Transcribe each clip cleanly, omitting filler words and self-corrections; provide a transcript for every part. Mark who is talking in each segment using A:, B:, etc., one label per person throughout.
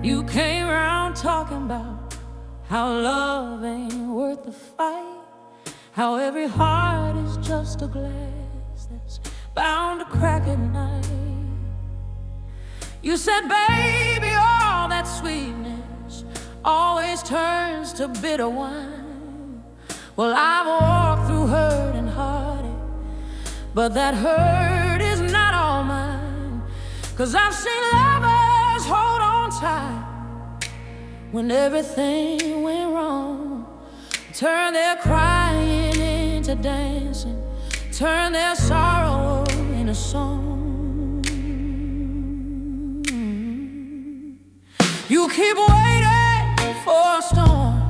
A: You came around talking about how love ain't worth the fight, how every heart is just a glass that's bound to crack at night. You said, baby, all that sweetness always turns to bitter wine. Well, I've walked through hurt and heartache, but that hurt is not all mine. 'Cause I've seen lovers hold on tight when everything went wrong, turn their crying into dancing, turn their sorrow into song. You keep waiting for a storm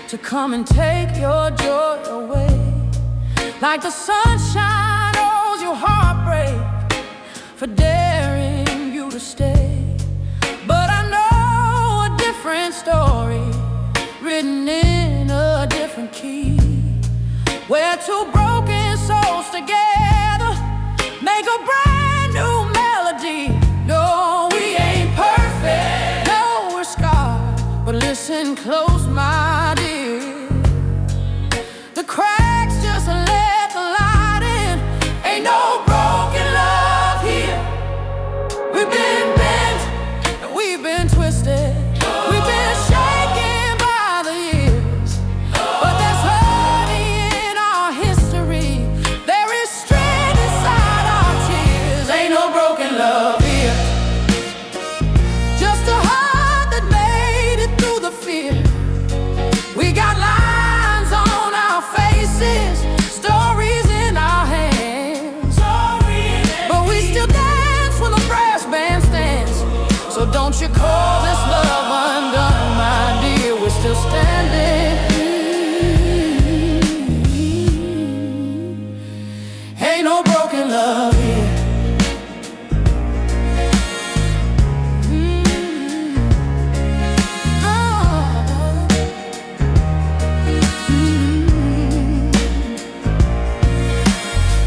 A: to come and take your joy away, like the sunshine owes you heartbreak for daring you to stay. But I know a different story written in a different key, where two broken souls together make a brand new melody. No, we ain't perfect, no, we're scarred, but listen close, my dear. The cracks just let the light in. Ain't no broken love here. We've been bent and we've been twisted, we've been shaken by the years, but there's honey in our history, there is strength inside our tears. Ain't no broken love here, just a heart that made it through the fear. We got lines on our faces, stories in our hands, but we still dance when the brass band stands. So don't you call this love undone, my dear, we're still standing. Ain't no broken love here.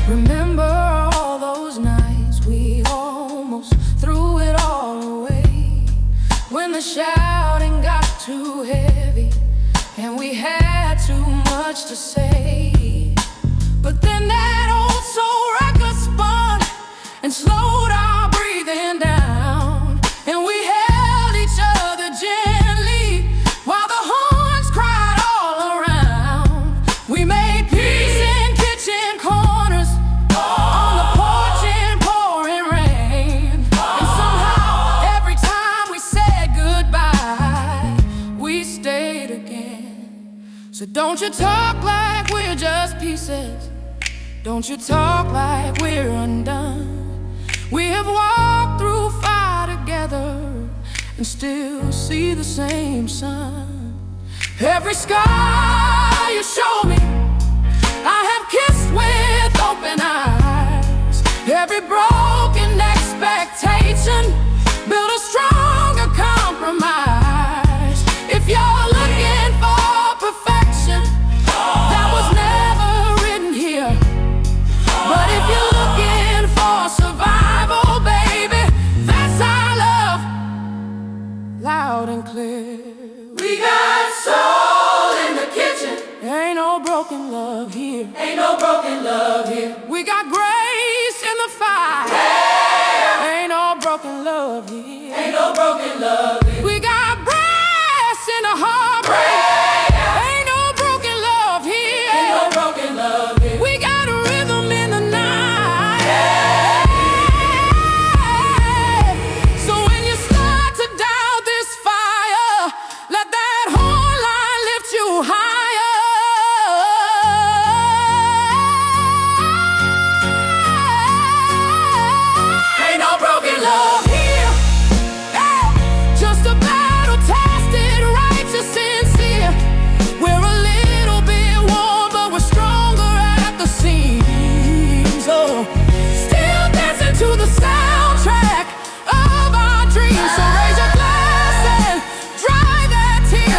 A: Remember all those nights we almost threw it all away, when the shouting got too heavy and we had too much to say. But then that old soul record spun and slowed our breathing down, and we held each other gently while the horns cried all around. We made peace in kitchen corners, on the porch in pouring rain, and somehow every time we said goodbye, we stayed again. So don't you talk like we're just pieces, don't you talk like we're undone. We have walked through fire together and still see the same sun. Every scar you show me, I have kissed with open eyes. Every broken expectation built a stronger compromise. If you're looking for perfection, that was never written here. But if you're looking for survival, baby, that's our love, loud and clear. We got soul in the kitchen, ain't no broken love here. Ain't no broken love here. We got grace in the fire, yeah. Ain't no broken love here. Ain't no broken love here. We got brass in the heartbreak, yeah. Ain't no broken love here. Ain't no broken love here. We got a rhythm in the night, yeah. So when you start to doubt this fire, let that horn line lift you higher. Ain't no broken love here, yeah. Just a battle-tested, righteous, sincere. We're a little bit warm, but we're stronger at the seams. Oh, still dancing to the soundtrack of our dreams. So raise your glass and dry that tear.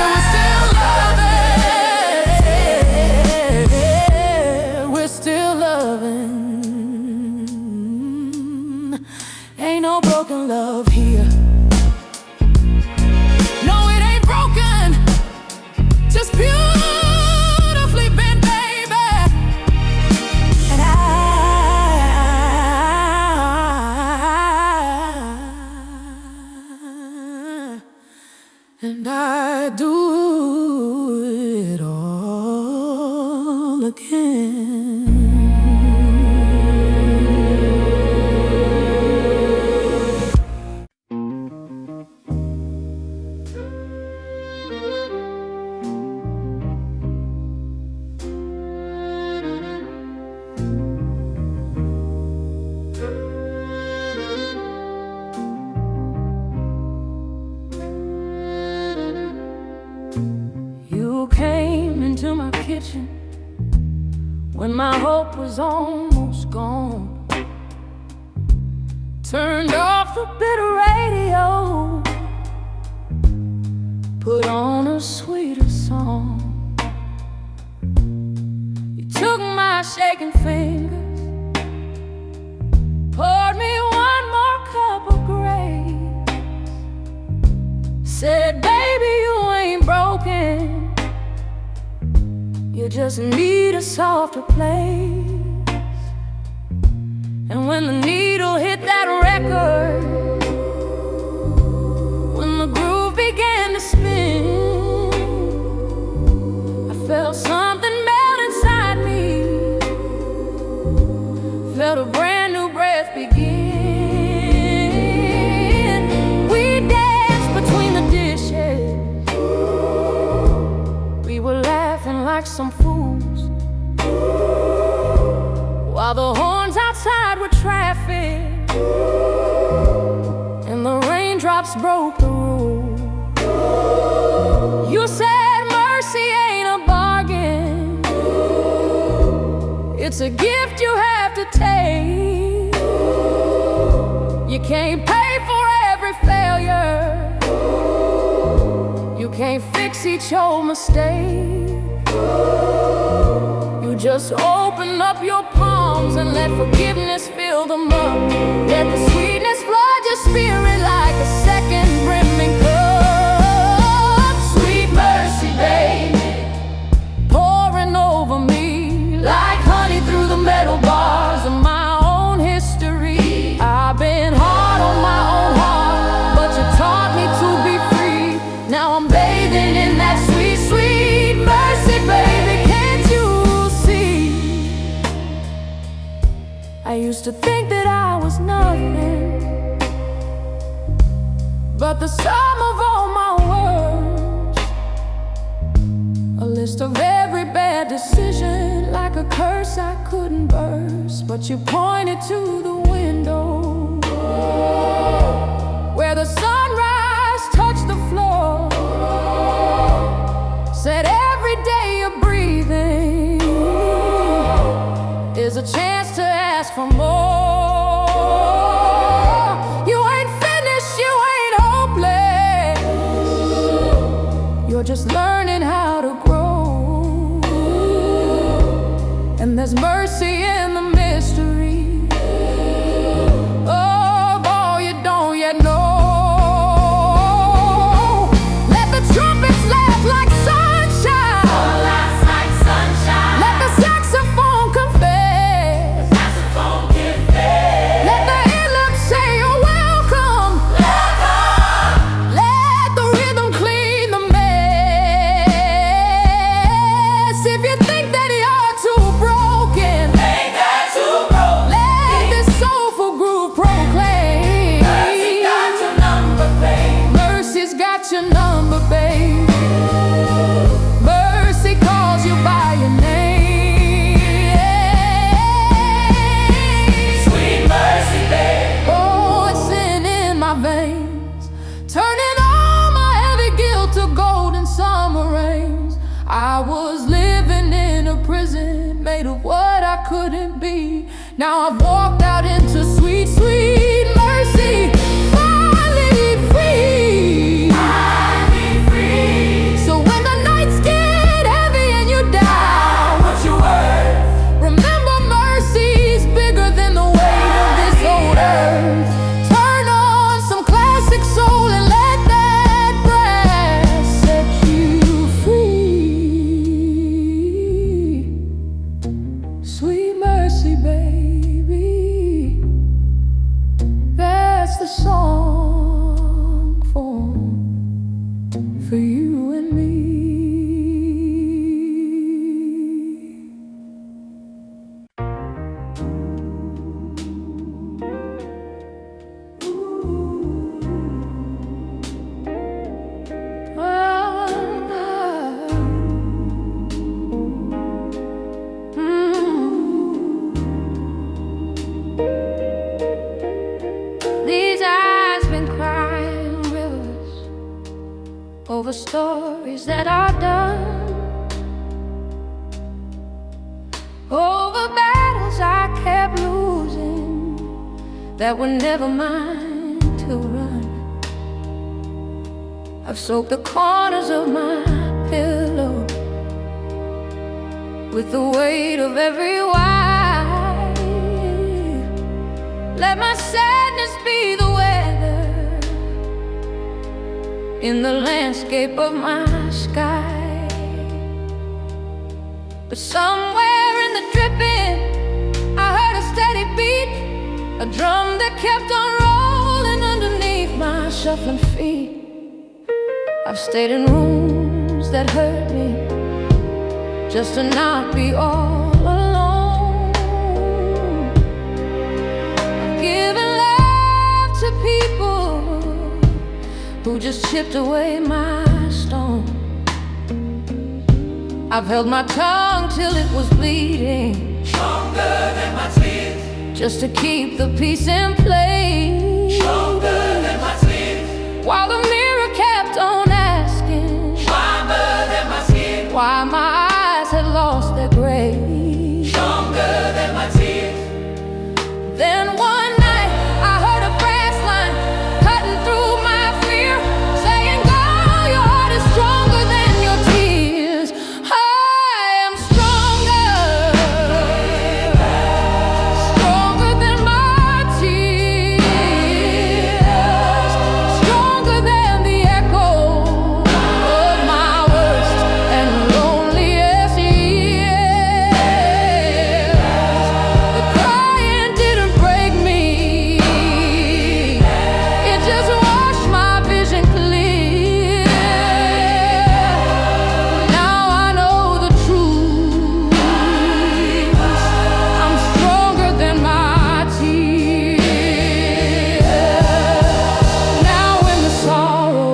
A: We're still loving. Ain't no broken love here. and I do it all again. You came into my kitchen when my hope was almost gone. Turned off the bitter radio, put on a sweeter song. You took my shaking fingers, poured me one more cup of grace, said, baby, you ain't broken, you just need a softer place. And when the needle hit that record, when the groove began to spin, I felt something melt inside me, felt a brand new breath begin. We danced between the dishes, we were laughing like some fools, while the horns outside were traffic and the raindrops broke the rule. You said mercy ain't a bargain, it's a gift you have to take. You can't pay for every failure, you can't fix each old mistake. You just open up your palms and let forgiveness fill them up. Let the sweetness flood your spirit like a second brimming cup. Sweet mercy, baby, pouring over me like honey through the metal bars of my own history. I've been hard on my own heart, but you taught me to be free. Now I'm bathing in that sweet, sweet mercy, baby. Can't you see? I used to think that I was nothing, but the sum of all my words, a list of every bad decision, like a curse I couldn't burst. But you pointed to the window where the sunrise touched the floor, said every day you're breathing is a chance to ask for more. You ain't finished, you ain't hopeless, you're just learning how to grow. And there's mercy in the mystery of all you don't yet know. Let the trumpets laugh like sunshine, like sunshine. Let the saxophone confess, let the anthem say you're welcome, let the rhythm clean the mess. If you think that you're too broken, let this soulful groove proclaim, mercy got your number, babe. Mercy's got your number, babe. Mercy calls you by your name. Sweet mercy, babe. Oh, it's in my veins, turning all my heavy guilt to golden summer rains. I was living in a prison made of what I couldn't be. Now I've walked out into sweet, sweet mercy, finally free. So when the nights get heavy and you doubt what you worth, remember mercy's bigger than the weight of this old earth. Turn on some classic soul and let that brass set you free. Sweet mercy, baby. over stories that are done, over battles I kept losing that were never mine to run. I've soaked the corners of my pillow with the weight of every why. Let my sadness be the weather in the landscape of my sky. But somewhere in the dripping, I heard a steady beat, a drum that kept on rolling underneath my shuffling feet. I've stayed in rooms that hurt me just to not be all alone. I've given love to people who just chipped away my stone. I've held my tongue till it was bleeding,
B: stronger than my tears,
A: just to keep the peace in place.
B: stronger than my tears,
A: while the mirror kept on asking,
B: stronger than my skin,
A: why my eyes had lost their grace.
B: stronger than my tears.
A: Then one night I heard a brass line cutting through my fear, saying, "Girl, your heart is stronger than your tears." I am stronger, stronger than my tears, stronger than the echo of my worst and loneliest years. The crying didn't break me, it just washed my vision clear. Now I know the truth, I'm stronger than my tears. Now when the sorrow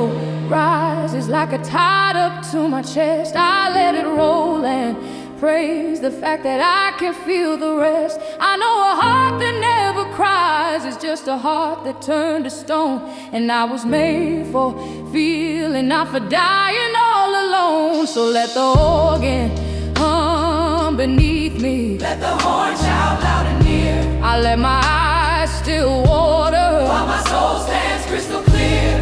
A: rises like a tide up to my chest, I let it roll and praise the fact that I can feel the rest. I know a heart that never cries is just a heart that turned to stone. And I was made for feeling, not for dying all alone. So let the organ hum beneath me,
B: Let the horn shout loud and near,
A: I let my eyes still water,
B: while my soul stands crystal clear.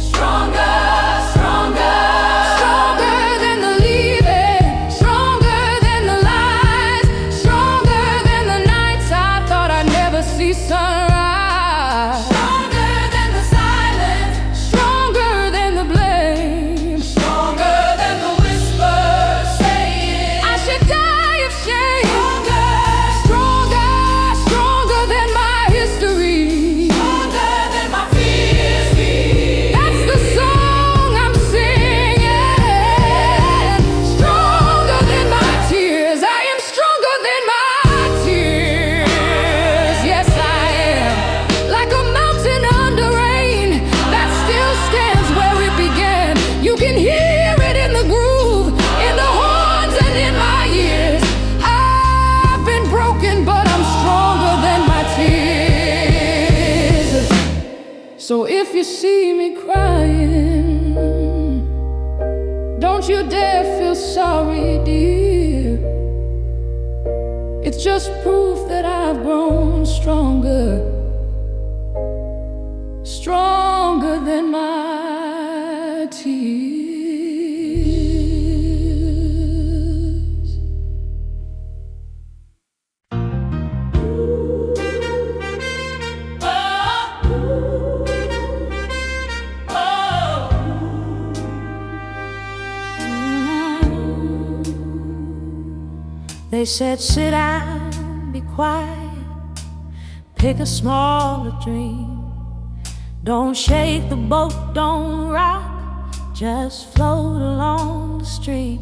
B: Stronger, stronger,
A: stronger than the leaving, stronger than the lies, stronger than the nights I thought I'd never see sunrise,
B: stronger than the silence,
A: stronger than the blame.
B: stronger than the whisper saying,
A: I should die of shame.
B: stronger,
A: Stronger, stronger than my history.
B: stronger than my fears be.
A: That's the song I'm singing. Stronger than my tears. I am stronger than my tears. Yes, I am. Like a mountain under rain that still stands where it began. You can hear it in the groove, in the horns and in my ears. I've been broken, but I'm stronger than my tears. So if you see me crying, don't you dare feel sorry, dear. It's just proof that I've grown stronger, stronger than my tears. They said, sit down, be quiet, pick a smaller dream. Don't shake the boat, don't rock, just float along the stream.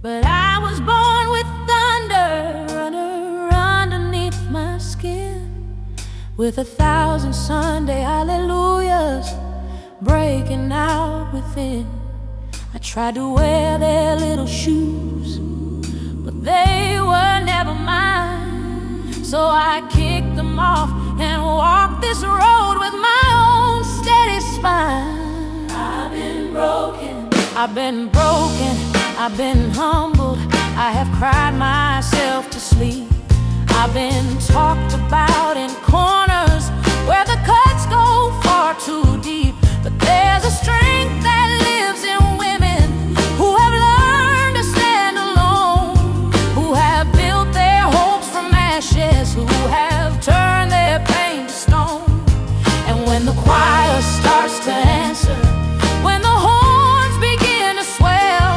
A: But I was born with thunder running underneath my skin, with 1,000 Sunday hallelujahs breaking out within. I tried to wear their little shoes, but they were never mine. So I kicked them off and walked this road with my own steady spine. I've been broken. I've been broken, I've been humbled, I have cried myself to sleep. I've been talked about in corners where the cuts go far too deep. But there's a strength that lives in women who have learned to stand alone, who have built their hopes from ashes, who have turned their pain to stone. And when the choir starts to answer, when the horns begin to swell,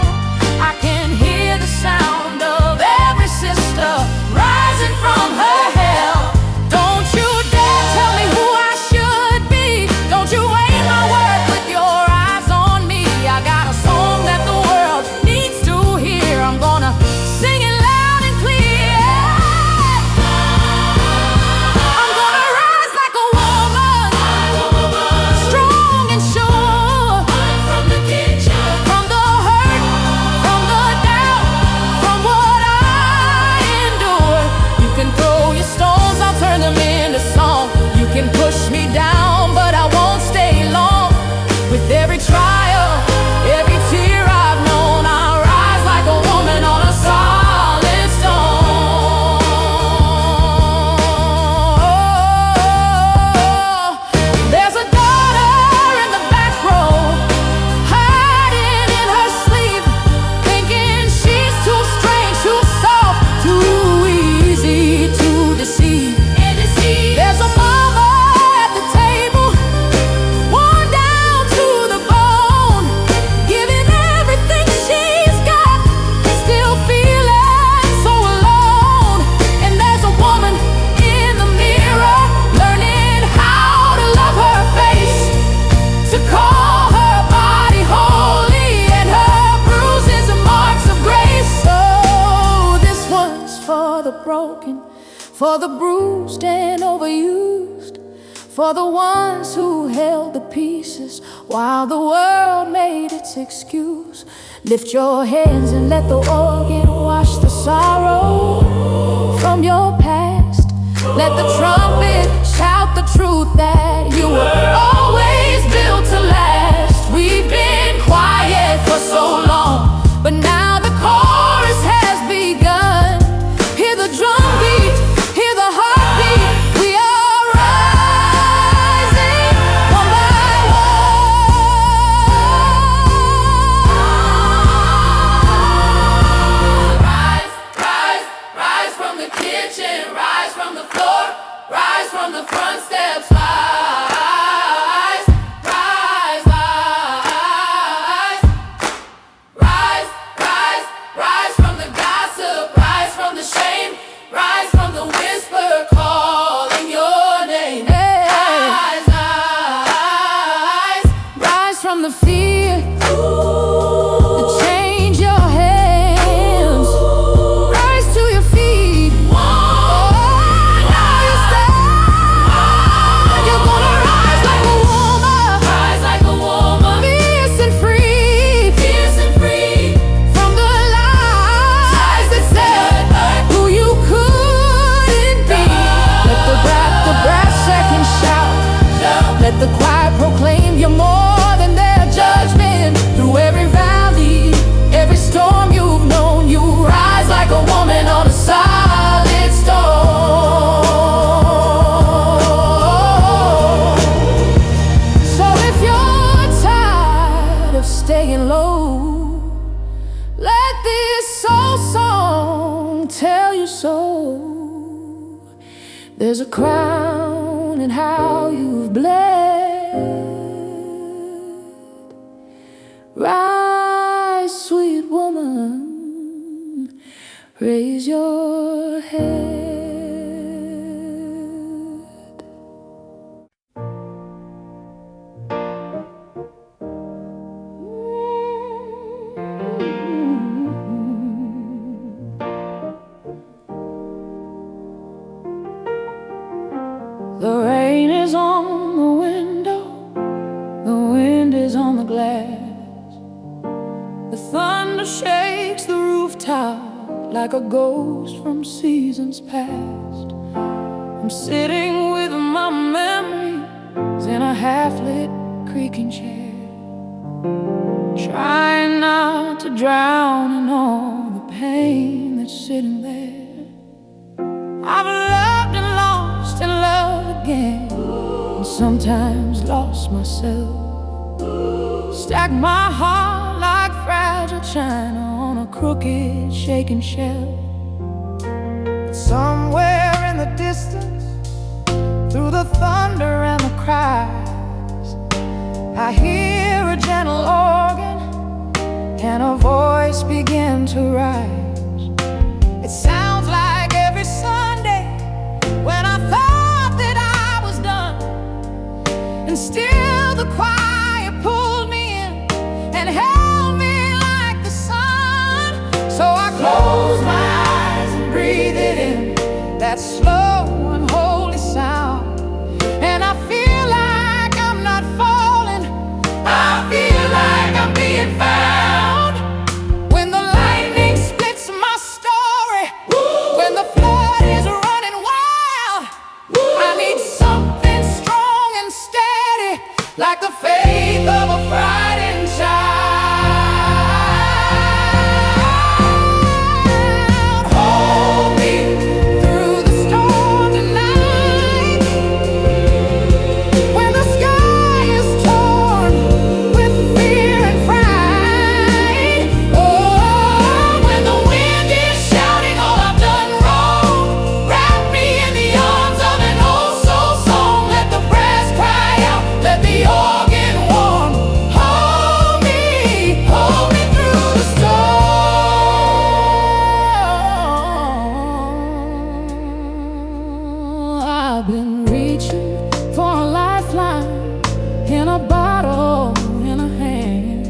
A: I can hear the sound of every sister rising from her hell. Don't you dare tell me who I should be. Don't you weigh my worth with your eyes on me. I got a song that the world needs to hear. I'm gonna sing it loud and clear. I'm gonna rise like a woman, strong and sure. From the kitchen, from the hurt, from the doubt, from what I endure. You can throw your stones, I'll turn them into song. You can push me down, but I won't stay long. With every trial, every tear I've known, I rise like a woman on a solid stone. There's a daughter in the back row, hiding in her sleep, thinking she's too strange, too soft, too easy to deceive. There's a mama at the table, worn down to the bone, giving everything she's got, still feeling so alone. And there's a woman in the mirror, learning how to love her face, to call her body holy and her bruises and marks of grace. So this one's for the broken, for the bruised and overused, for the ones who held the pieces while the world made its excuse. Lift your hands and let the organ wash the sorrow from your past. Let the trumpet shout the truth that you were always built to last. We've been quiet for so long, but now the chorus has begun. Hear the drum beat, hear the heartbeat. We are rising one by one. Rise, rise, rise from the kitchen, rise from the floor, rise from the front steps. Rise, rise, rise. Rise, rise, rise from the gossip, rise from the shame, rise from the whisper calling your name. Rise, rise, rise from the fear to change your hands. Rise to your feet. Now you stand. You're gonna rise like a woman. Rise like a woman. Fierce and free. Fierce and free. From the lies that said who you couldn't be. Let the brass second shout. Let the choir proclaim you're more than their judgment. Through every valley, every storm you've known, you rise like a woman on a solid stone. So if you're tired of staying low, let this soul song tell you so. There's a crown in how you've bled. Rise, sweet woman, raise your head. The rain is on the window, the wind is on the glass. The thunder shakes the rooftop like a ghost from seasons past. I'm sitting with my memories in a half-lit creaking chair, trying drowning all the pain that's sitting there. I've loved and lost and loved again, and sometimes lost myself. Stack my heart like fragile china on a crooked, shaking shelf. But somewhere in the distance, through the thunder and the cries, I hear a gentle organ and a voice begin to rise. It sounds like every Sunday when I thought that I was done, and still the choir pulled me in and held me like the sun. So I close my eyes and breathe it in, that slow and holy sound, and I feel like I'm not falling, I feel like I'm being found. When the lightning splits my story, when the flood is running wild, I need something strong and steady, like the faith of a frightened child. Hold me through the storm tonight, when the sky is torn with fear and fright. Oh, when the wind is shouting all I've done wrong, wrap me in the arms of an old soul song. Let the brass cry out, let the organ warm. Hold me through the storm. I've been reaching for a lifeline, in a bottle, in a hand,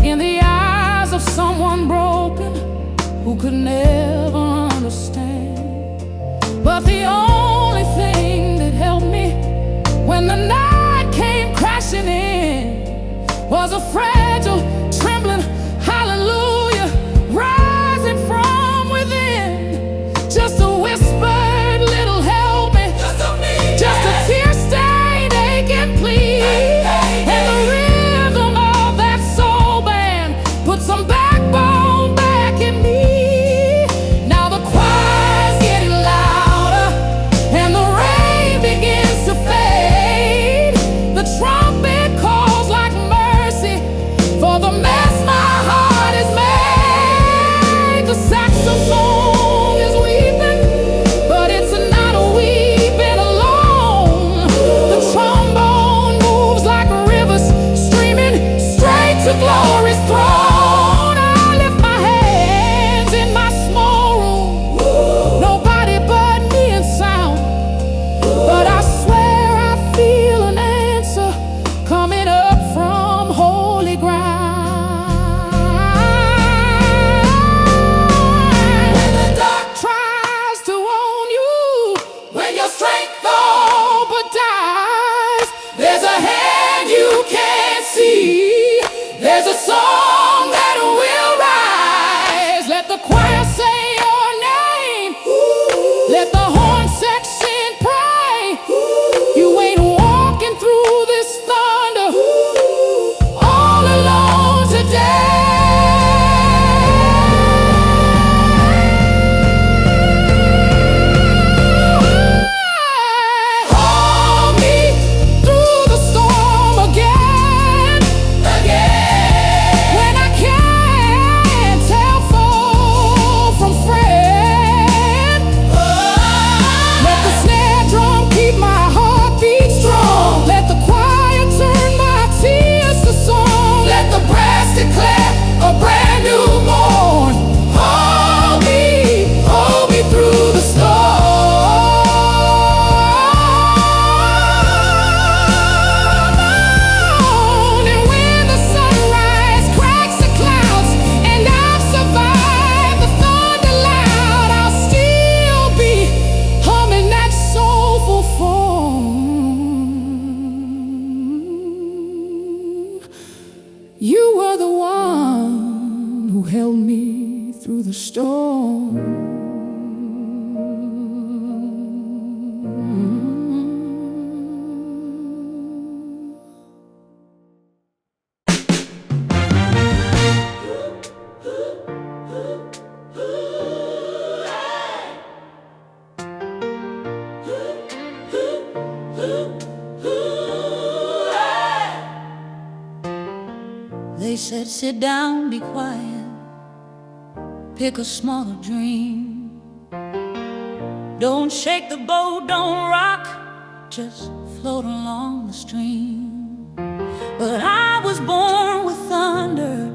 A: in the eyes of someone broken who could never understand. But the only thing that helped me when the night came crashing in was a fragile, trembling hallelujah rising from within. Just a whispered little help me, just a tear-stained aching plea, and the rhythm of that soul band put some backbone back in me. Now the choir's getting louder and the rain begins to fade. The trumpet calls like mercy for the mess my heart has made. The saxophone is weeping, but it's not weeping alone. The trombone moves like rivers streaming straight to glory's throne. I lift my hands in my small room, nobody but me in sound, but I swear I feel an answer coming up from holy ground. When the dark tries to own you, when your strength all but dies, there's a hand you can't see, there's a song that will rise. Let the choir say your name, let the horn section pray. You ain't walking through this thunder all alone today. Hold me through the storm again, when I can't tell foe from friend. Let the snare drum keep my heartbeat strong. Let the choir turn my tears to song. Let the brass declare a brand new morn. Hold me through the storm. And when the sunrise cracks the clouds and I've survived the thunder loud, I'll still be humming that soulful form. You were the one who held me through the storm. They said, sit down, be quiet, pick a smaller dream. Don't shake the boat, don't rock, just float along the stream. But I was born with thunder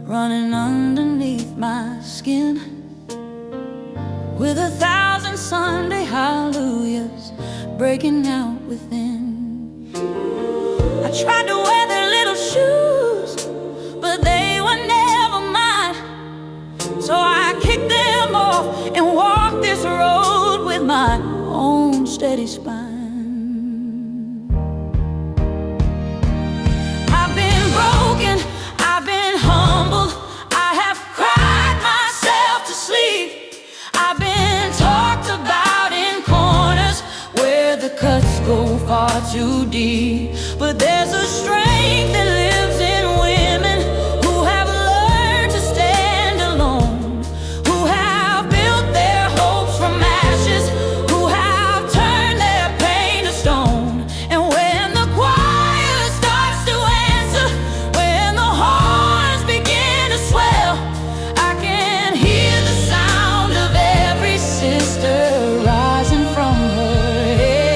A: running underneath my skin, with 1,000 Sunday hallelujahs breaking out within. I tried to wear their little shoes, but they were never mine. So I kicked them off and walked this road with my own steady spine. I've been broken, I've been humbled, I have cried myself to sleep. I've been talked about in corners where the cuts go far too deep. But there's a strength that lives in women who have learned to stand alone, who have built their hopes from ashes, who have turned their pain to stone. And when the choir starts to answer, when the horns begin to swell, I can hear the sound of every sister rising from her head.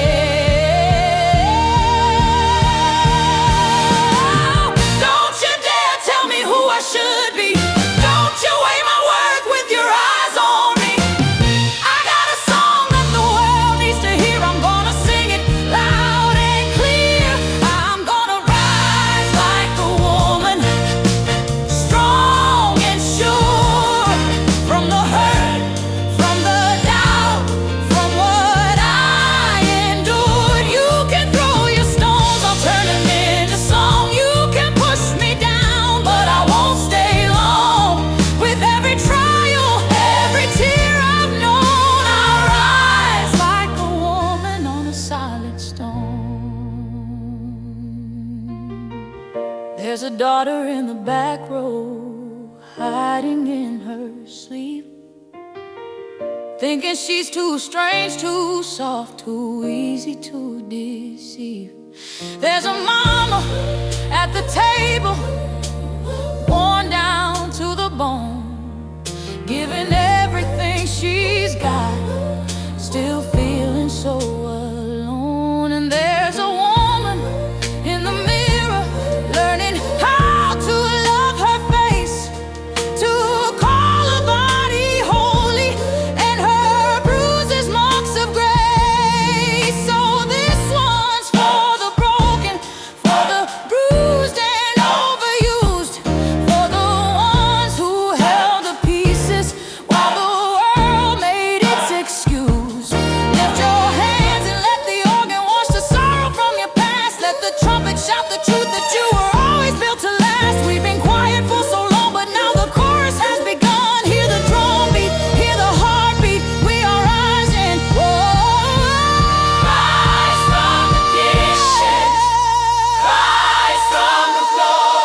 A: Don't you dare tell me who I should be. Don't you weigh my worth with your eyes on me. I got a song that the world needs to hear. I'm gonna sing it loud and clear. I'm gonna rise like a woman, strong and sure. From the hurt, from the doubt, from what I endured. You can throw your stones, I'll turn them into song. You can push me down, but I won't stay long. With every trial, every tear I've known, I'll rise like a woman on a solid stone. There's a daughter in the back row, hiding in her sleep, thinking she's too strange, too soft, too easy to deceive. There's a mama at the table, worn down to the bone, giving everything she's got, still feeling so alone. And there's a woman in the mirror, learning how to love her face, to call her body holy, and her bruises marks of grace. So this one's for the broken, for the bruised and overused, for the ones who held the pieces while the world made its excuse. Lift your hands and let the organ wash the sorrow from your past. Let the trumpet shout the truth that you were always built to last. We've been quiet for so long, but now the chorus has begun. Hear the drum beat, hear the heartbeat. We are rising. Rise from the dishes, rise from the floor,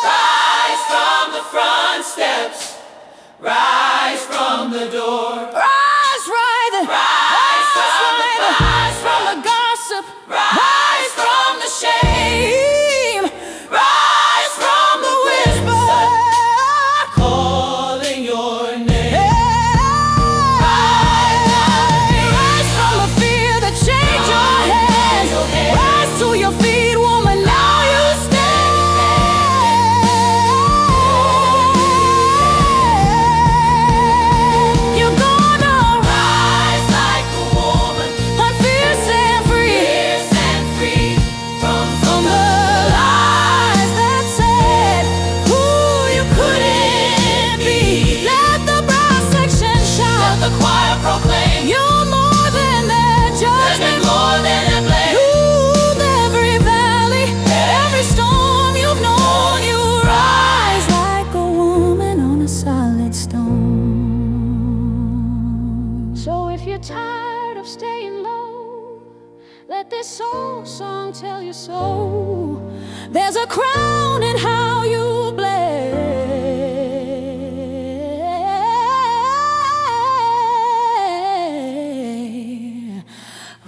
A: rise from the front steps, rise from the door. Rise from the gossip, rise from the shame, rise from the whisper calling your name. Rise from the fear that changed your hands. Rise to your feet, woman, now you stand. You're gonna rise like a woman, fierce and free from the lies that said who you couldn't be. Let the brass section shout, let the choir proclaim, you're more than their judgment, more than their blame. Move every valley, every storm you've known. You rise like a woman on a solid stone. So if you're tired of staying low, let this soul song tell you so. There's a crown in how you blade.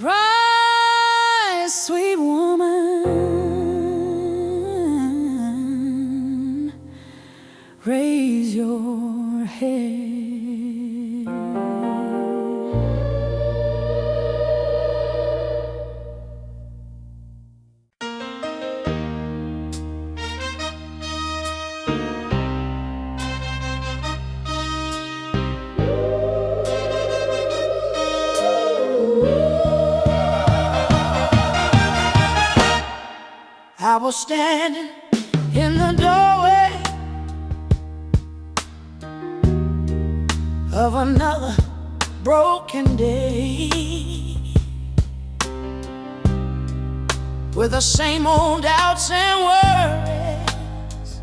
A: Rise, sweet woman. raise your head. I was standing in the doorway of another broken day, with the same old doubts and worries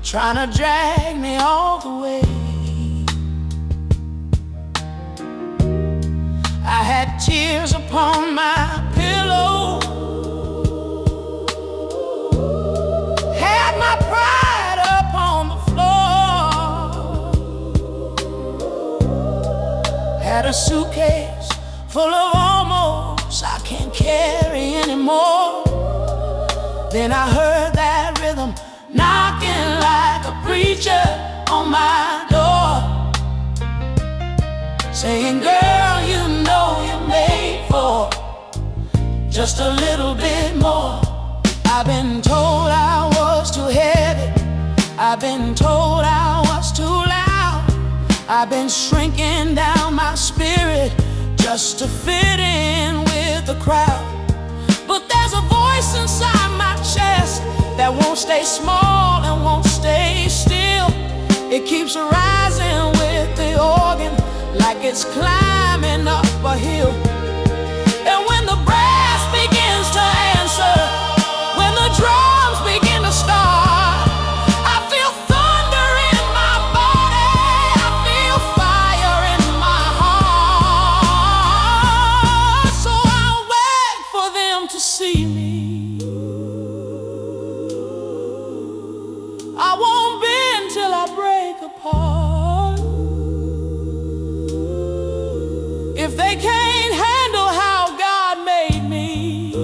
A: trying to drag me all the way. I had tears upon my pillow, had my pride up on the floor, had a suitcase full of almost I can't carry anymore. Then I heard that rhythm knocking like a preacher on my door, saying, girl, you know you're made for just a little bit more. I've been told I was too heavy, I've been told I was too loud, I've been shrinking down my spirit just to fit in with the crowd. But there's a voice inside my chest that won't stay small and won't stay still. It keeps rising with the organ like it's climbing up a hill. And when the brass begins to answer, when the drums begin to start, I feel thunder in my body, I feel fire in my heart. So I'll wait for them to see me. I won't bend till I break apart. If they can't handle how God made me,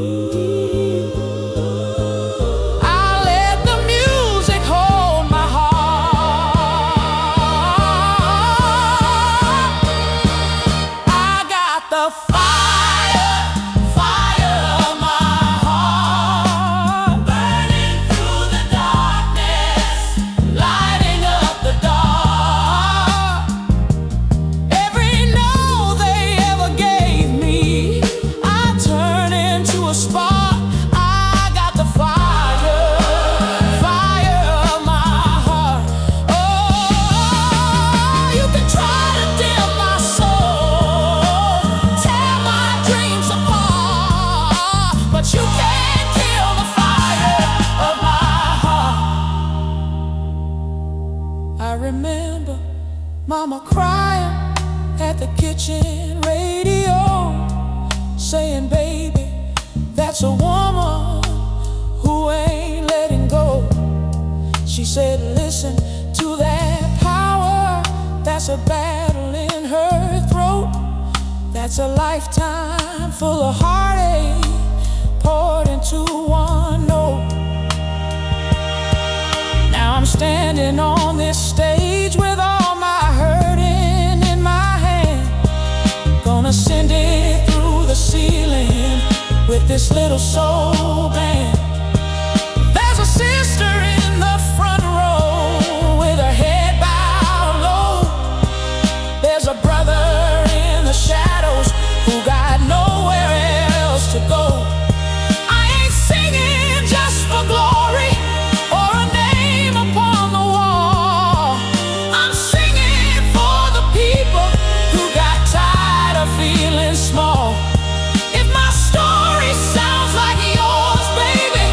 A: I'll let the music hold my heart. I got the fire, fire of my heart, burning through the darkness, lighting up the dark. Every note they ever gave me, I turn into a spark. I got the fire, fire of my heart. Oh, you can try to dim my soul, tear my dreams apart, but you can't kill the fire of my heart. I remember Mama crying at the kitchen radio, saying, baby, that's a woman who ain't letting go. She said, listen to that power, that's a battle in her throat, that's a lifetime full of heartache poured into one note. Now I'm standing on this stage with all my hurting in my hand, gonna send it through the ceiling with this little soul band. There's a sister in the front row with her head bowed low. There's a brother in the shadows who got nowhere else to go. I ain't singing just for glory or a name upon the wall. I'm singing for the people who got tired of feeling small. If my story sounds like yours, baby,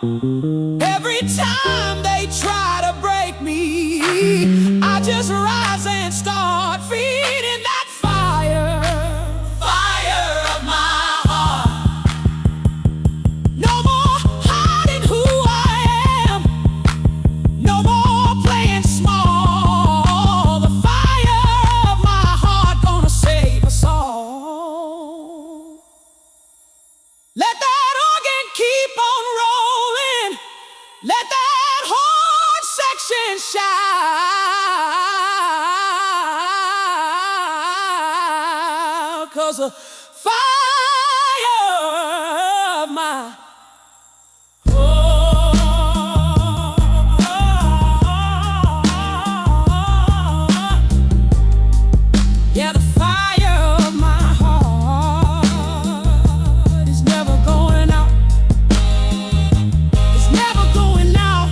A: Every time they try to break me, I just rise and start feeding that fire, fire of my heart. No more hiding who I am, no more playing small. The fire of my heart gonna save us all. Let that organ keep on rolling, let that horn section shout, 'cause the fire of my yeah, the fire of my heart is never going out. It's never going out.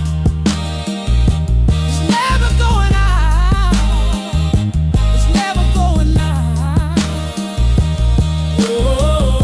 A: It's never going out. It's never going out. Oh,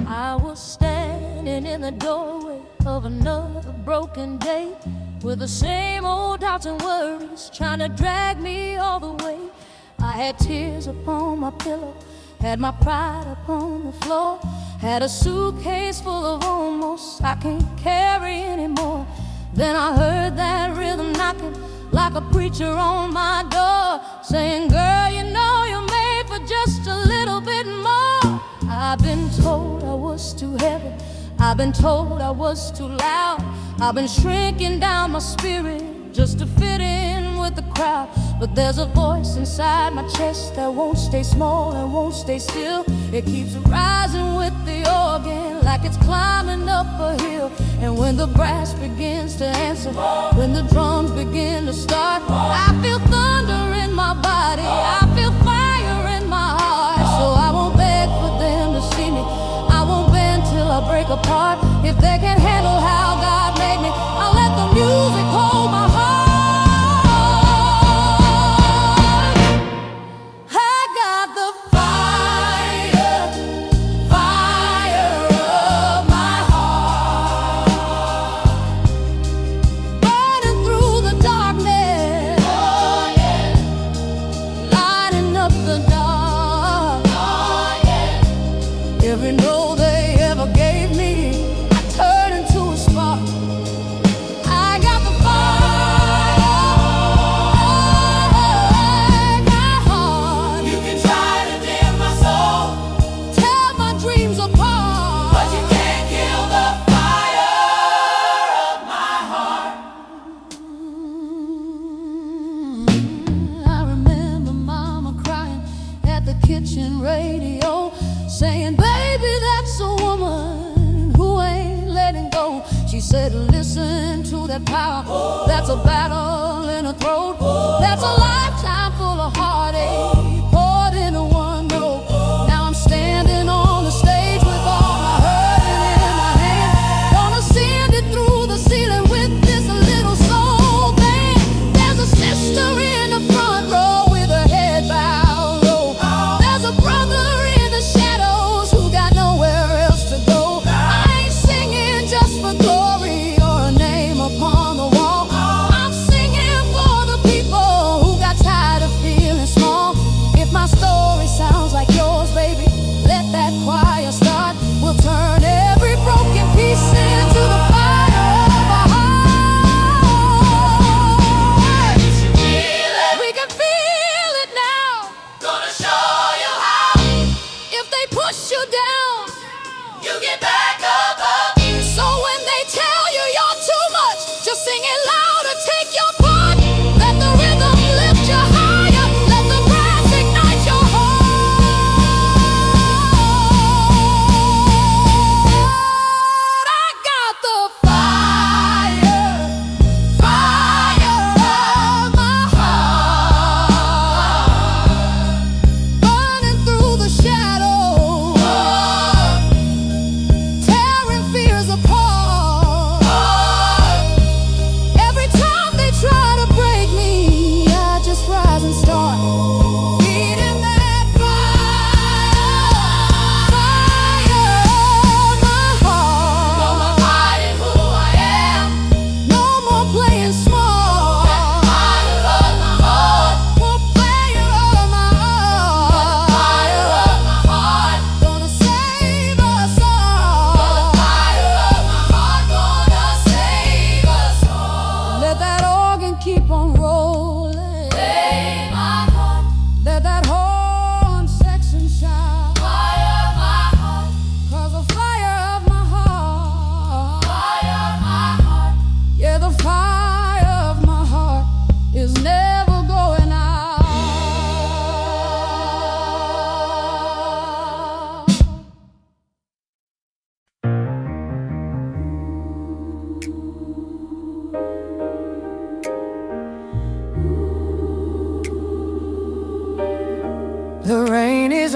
A: I was standing in the doorway of another broken day, with the same old doubts and worries trying to drag me all the way. I had tears upon my pillow, had my pride upon the floor, had a suitcase full of almost I can't carry anymore. Then I heard that rhythm knocking like a preacher on my door, saying, girl, you know you're made for just a little bit more. I've been told I was too heavy, I've been told I was too loud, I've been shrinking down my spirit just to fit in with the crowd. But there's a voice inside my chest that won't stay small and won't stay still. It keeps rising with the organ like it's climbing up a hill. And when the brass begins to answer, when the drums begin to start, I feel thunder in my body, I feel fire in my heart. So I won't beg for them to see me, I won't bend till I break apart. If they can't handle how God made me, I'll let the music hold my heart. I got the fire, fire of my heart, burning through the darkness, oh yeah, lighting up the dark, oh yeah. Every note they ever gave me, I turn into a spark. I got the fire, my heart.
B: You can try to dim my soul,
A: Tear my dreams apart,
B: but you can't kill the fire of my heart.
A: I remember Mama crying at the kitchen radio, saying, baby, that's a woman who ain't letting go. She said, listen to that power, that's a battle in her throat, that's a lifetime full of heartache poured into one note. Now I'm standing on the stage with all my hurting in my hand, gonna send it through the ceiling with this little soul band. There's a sister in the front row with her head bowed low, there's a brother in the shadows who got nowhere else to go. I ain't singing just for glory or a name upon the wall, I'm singing for the people who got tired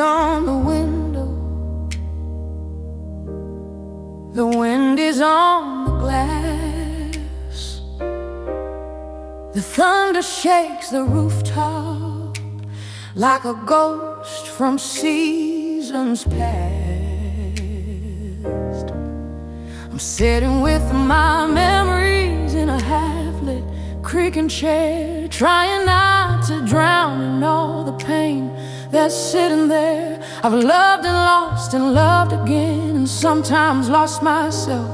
A: on the window, the wind is on the glass, the thunder shakes the rooftop like a ghost from seasons past. I'm sitting with my memories in a half-lit creaking chair, trying not to drown in all the pain that's sitting there. I've loved and lost and loved again, and sometimes lost myself.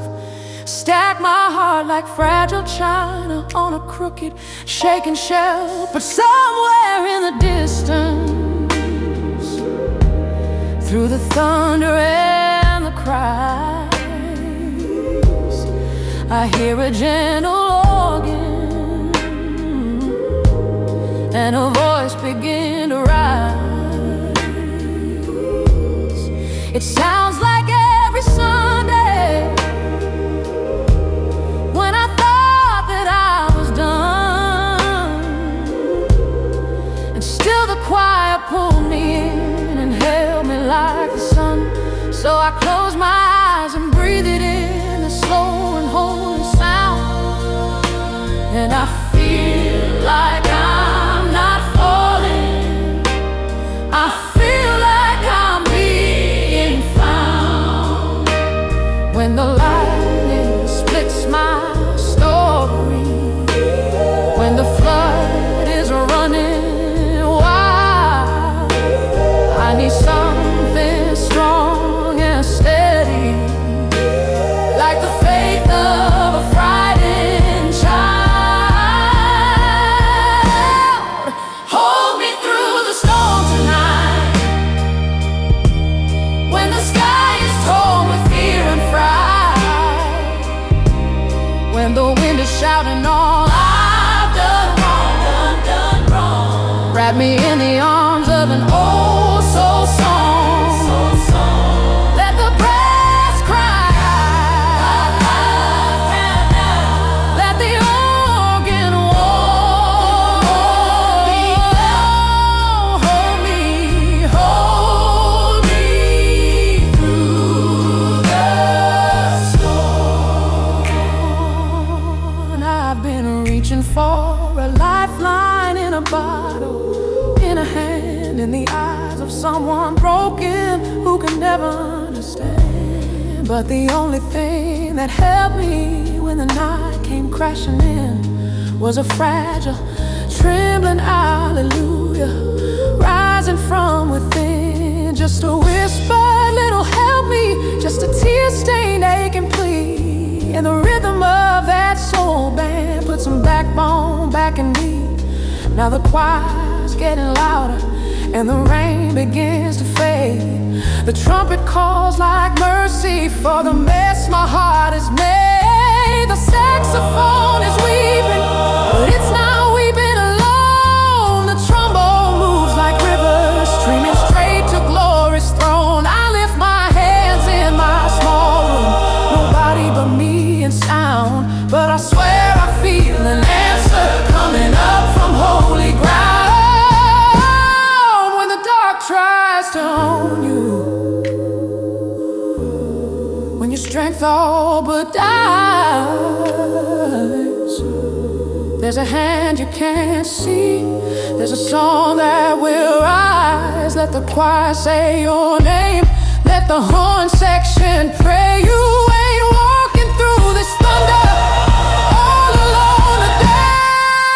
A: Stack my heart like fragile china on a crooked, shaking shelf. But somewhere in the distance, through the thunder and the cries, I hear a gentle organ and a voice begin to rise. It sounds like every Sunday when I thought that I was done, and still the choir pulled me in and held me like the sun. So I closed my eyes and breathed it in, the slow and holy sound, and I feel like I'm not falling. I feel like I'm being found. When the lightning splits my story, when the flood is running wild, I need something strong and steady, like the faith of a frightened child. Hold me through the storm tonight, when the sky is torn with fear and fright, when the wind is shouting all I've done wrong. Wrap me in the arms of an old soul song. Let the brass cry out. Let the organ walk. Hold me through the storm. I've been reaching for a lifeline in a bottle, in a hand, in the eyes of someone broken who can never understand. But the only thing that helped me when the night came crashing in was a fragile, trembling hallelujah rising from within. Just a whispered little help me, just a tear-stained aching plea, and the rhythm of that soul band put some backbone back in me. Now the choir's getting louder and the rain begins to fade. The trumpet calls like mercy for the mess my heart has made. The saxophone is weeping, but it's not weeping alone. The trombone moves like rivers, streaming straight to glory's throne. I lift my hands in my small room, nobody but me in sound, but I swear I feel an answer coming up from holy ground. When the dark tries to own you, when your strength all but dies, there's a hand you can't see, there's a song that will rise. Let the choir say your name, let the horn section pray. You ain't walking through this thunder all alone today.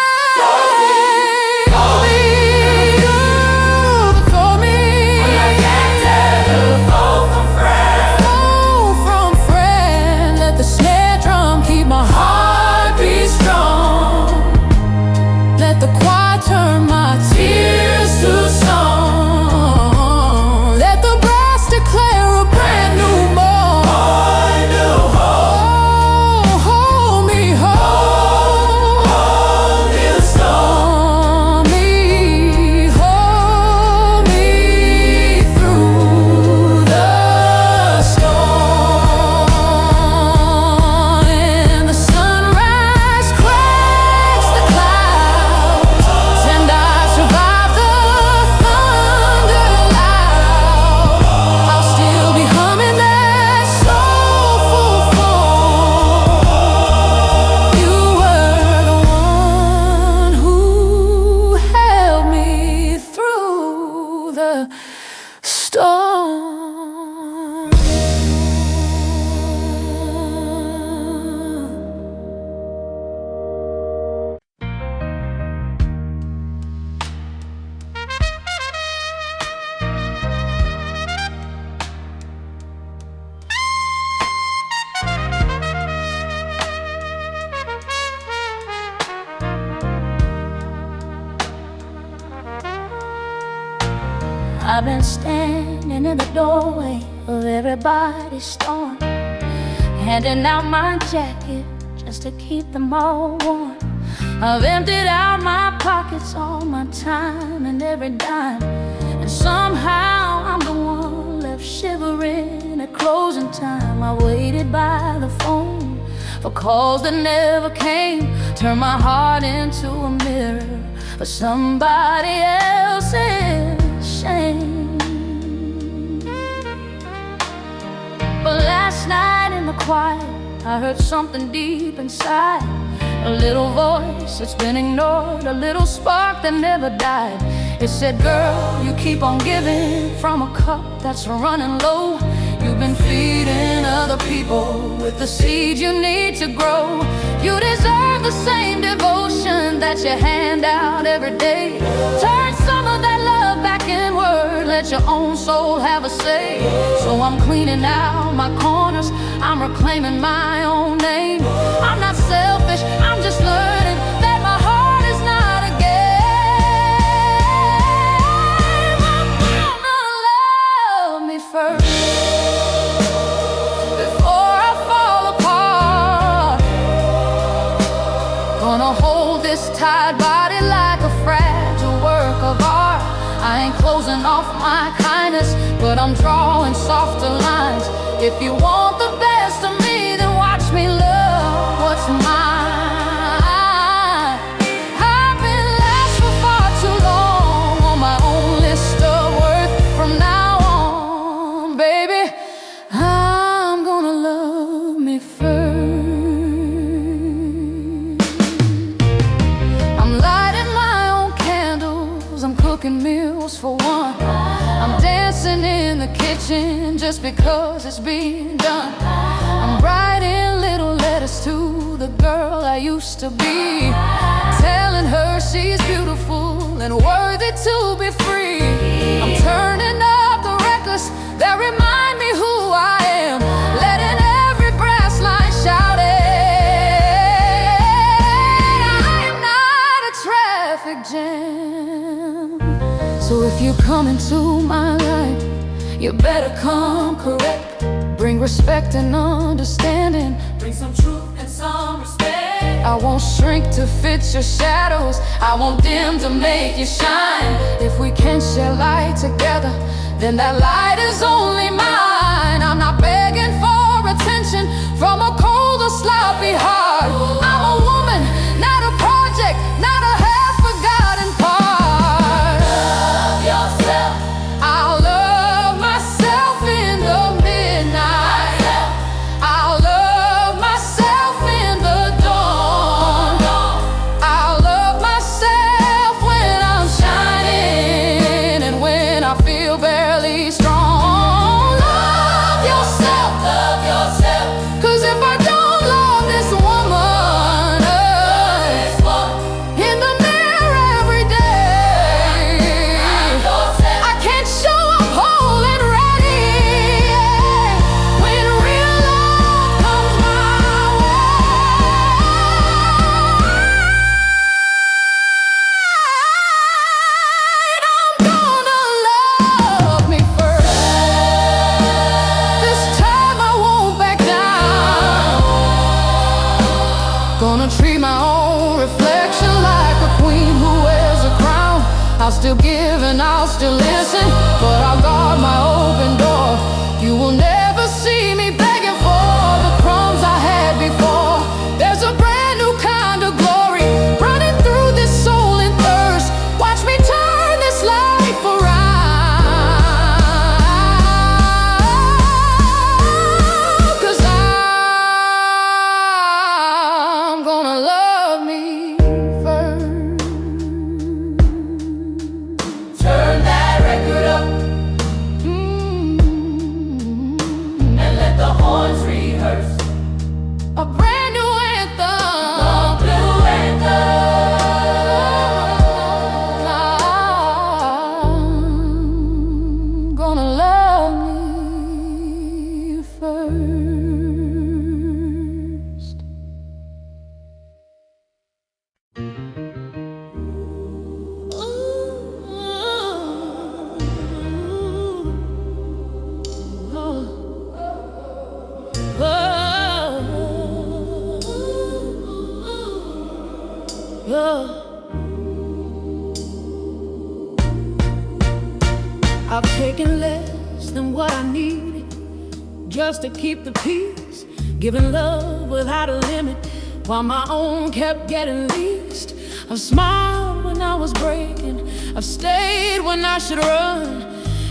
A: Hold me, hold me. When I can't tell the foe from friend, let the snare drum keep my heartbeat strong. Let the choir turn my tears to song. Let the brass declare a brand new morn. I've been standing in the doorway of everybody's storm, handing out my jacket just to keep them all warm. I've emptied out my pockets, all my time and every dime, and somehow I'm the one left shivering at closing time. I waited by the phone for calls that never came, turned my heart into a mirror for somebody else's shame. But last night in the quiet, I heard something deep inside, a little voice that's been ignored, a little spark that never died. It said, girl, you keep on giving from a cup that's running low. You've been feeding other people with the seeds you need to grow. You deserve the same devotion that you hand out every day. Turn some of that love back inward, let your own soul have a say. So I'm cleaning out my corners, I'm reclaiming my own name. I'm not selfish, I'm just learning that my heart is not a game. I'm gonna love me first before I fall apart. Gonna hold this tight body like a fragile work of art. I ain't closing off my kindness, but I'm drawing softer lines. If you want the best of me, then watch me love what's mine. I've been last for far too long on my own list of worth. From now on, baby, I'm gonna love me first. I'm lighting my own candles, I'm cooking meals for one. I'm dancing in the kitchen just because it's being done. I'm writing little letters to the girl I used to be, telling her she's beautiful and worthy to be free. I'm turning up the records that remind me who I am, letting every brass line shout it. I am not a traffic jam. So if you come into my life, you better come correct. Bring respect and understanding,
B: Bring some truth and some respect.
A: I won't shrink to fit your shadows, I won't dim to make you shine. If we can share light together, then that light is only mine. I'm not begging for attention from a cold or sloppy heart. I'm a woman, not a project, not a half-forgotten part.
B: Love yourself.
A: I'll love myself in the midnight. I'll love myself in the dawn. I'll love myself when I'm shining and when I feel barely strong. Love yourself,
B: Love yourself.
A: 'cause if I don't love this woman
B: This one.
A: in the mirror every day,
B: Yourself.
A: I can't show up whole and ready when real love comes my way. I'm gonna love me first. This time I won't back down. Gonna treat my own reflection like a queen who wears a crown. I'll still give and I'll still listen, but I'll guard my open door. You will never see me begging for the crumbs I had before. There's a brand new kind of glory running through this soul and thirst. Watch me turn this life around, 'cause I'm gonna love me first.
B: Turn that record up
A: Mm.
B: and let the
A: I've taken less than what I needed just to keep the peace, giving love without a limit while my own kept getting leased. I've smiled when I was breaking, I've stayed when I should run,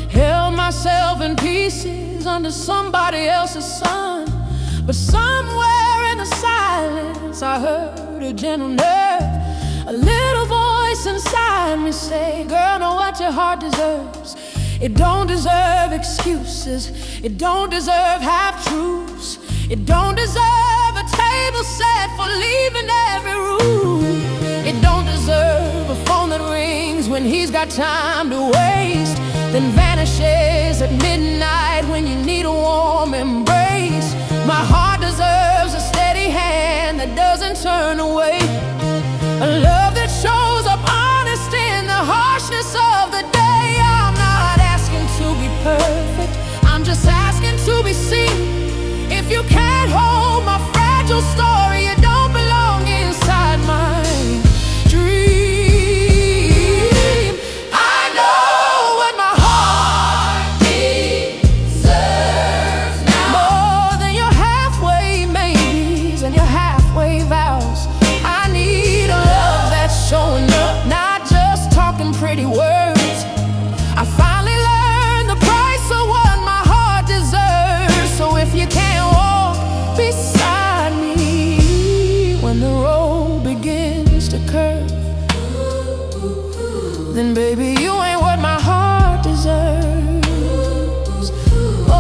A: held myself in pieces under somebody else's sun. But somewhere in the silence I heard a gentle nerve, a little voice inside me say, girl, know what your heart deserves. It don't deserve excuses, it don't deserve half-truths, it don't deserve a table set for leaving every room. It don't deserve a phone that rings when he's got time to waste, then vanishes at midnight when you need a warm embrace. My heart deserves a steady hand that doesn't turn away, a love that shows up honest in the harshness of the day. I'm not asking to be perfect, I'm just asking to be seen. If you can't hold my fragile story, you don't belong inside my dream. I know what my heart deserves now, more than your halfway maybes and your halfway vows. I need a love that's showing up, not just talking pretty words. I finally learned the price of what my heart deserves. So if you can't walk beside me when the road begins to curve, then baby, you ain't what my heart deserves. Oh,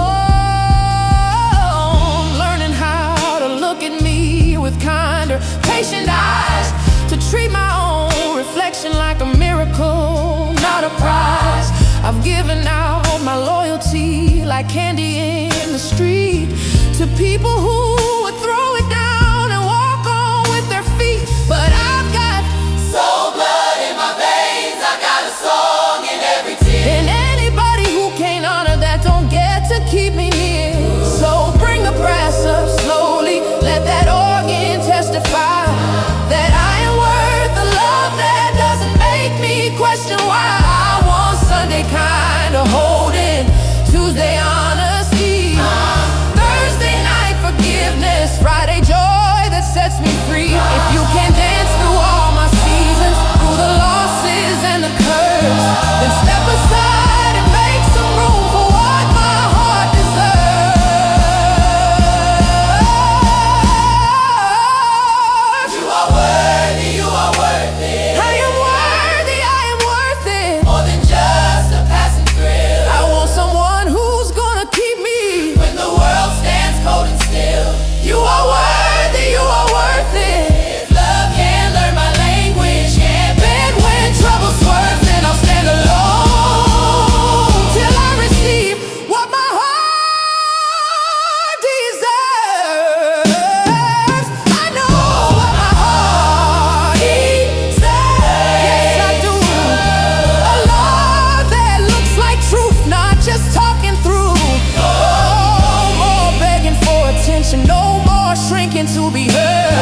A: I'm learning how to look at me with kinder, patient eyes, to treat my own reflection like a miracle, not a prize. I've given out my loyalty like candy in the street to people who would throw it down and walk on with their feet. But I've got
B: Soul blood in my veins, I got a song in every tear.
A: and anybody who can't honor that don't get to keep me near. So bring the brass up slowly, let that organ testify that I am worth the love that doesn't make me question why. I want Sunday kind of holding, Tuesday honesty, Thursday night forgiveness, Friday joy that sets me free. If you can dance through all my seasons, through the losses and the curves, then step aside and make some room for what my heart deserves.
B: You are worthy, you are worth it.
A: I am worthy, I am worth it.
B: More than just a passing thrill.
A: I want someone who's gonna keep me
B: When the world stands cold and still.
A: You are worthy, you are worth it.
B: If love can't learn my language, can't bend
A: When trouble swerves, then I'll stand alone till I receive what my heart deserves. I know what my heart deserves. Yes, I do. A love that looks like truth, not just talking through. No more begging for attention, no more shrinking to be heard.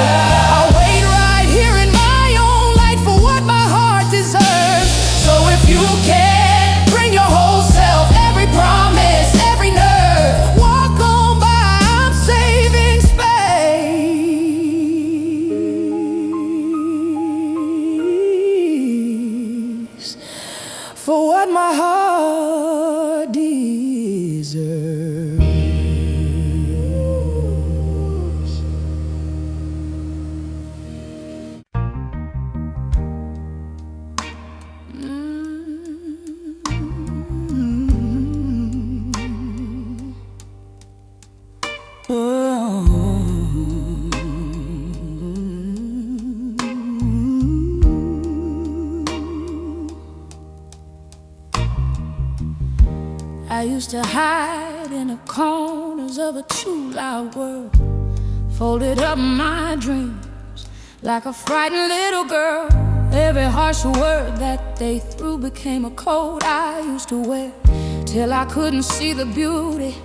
A: I'll wait right here in my own light for what my heart deserves. So if you can bring your whole self, every promise, every nerve, walk on by, I'm saving space for what my heart deserves. I used to hide in the corners of a too loud world, folded up my dreams like a frightened little girl. Every harsh word that they threw became a coat I used to wear, till I couldn't see the beauty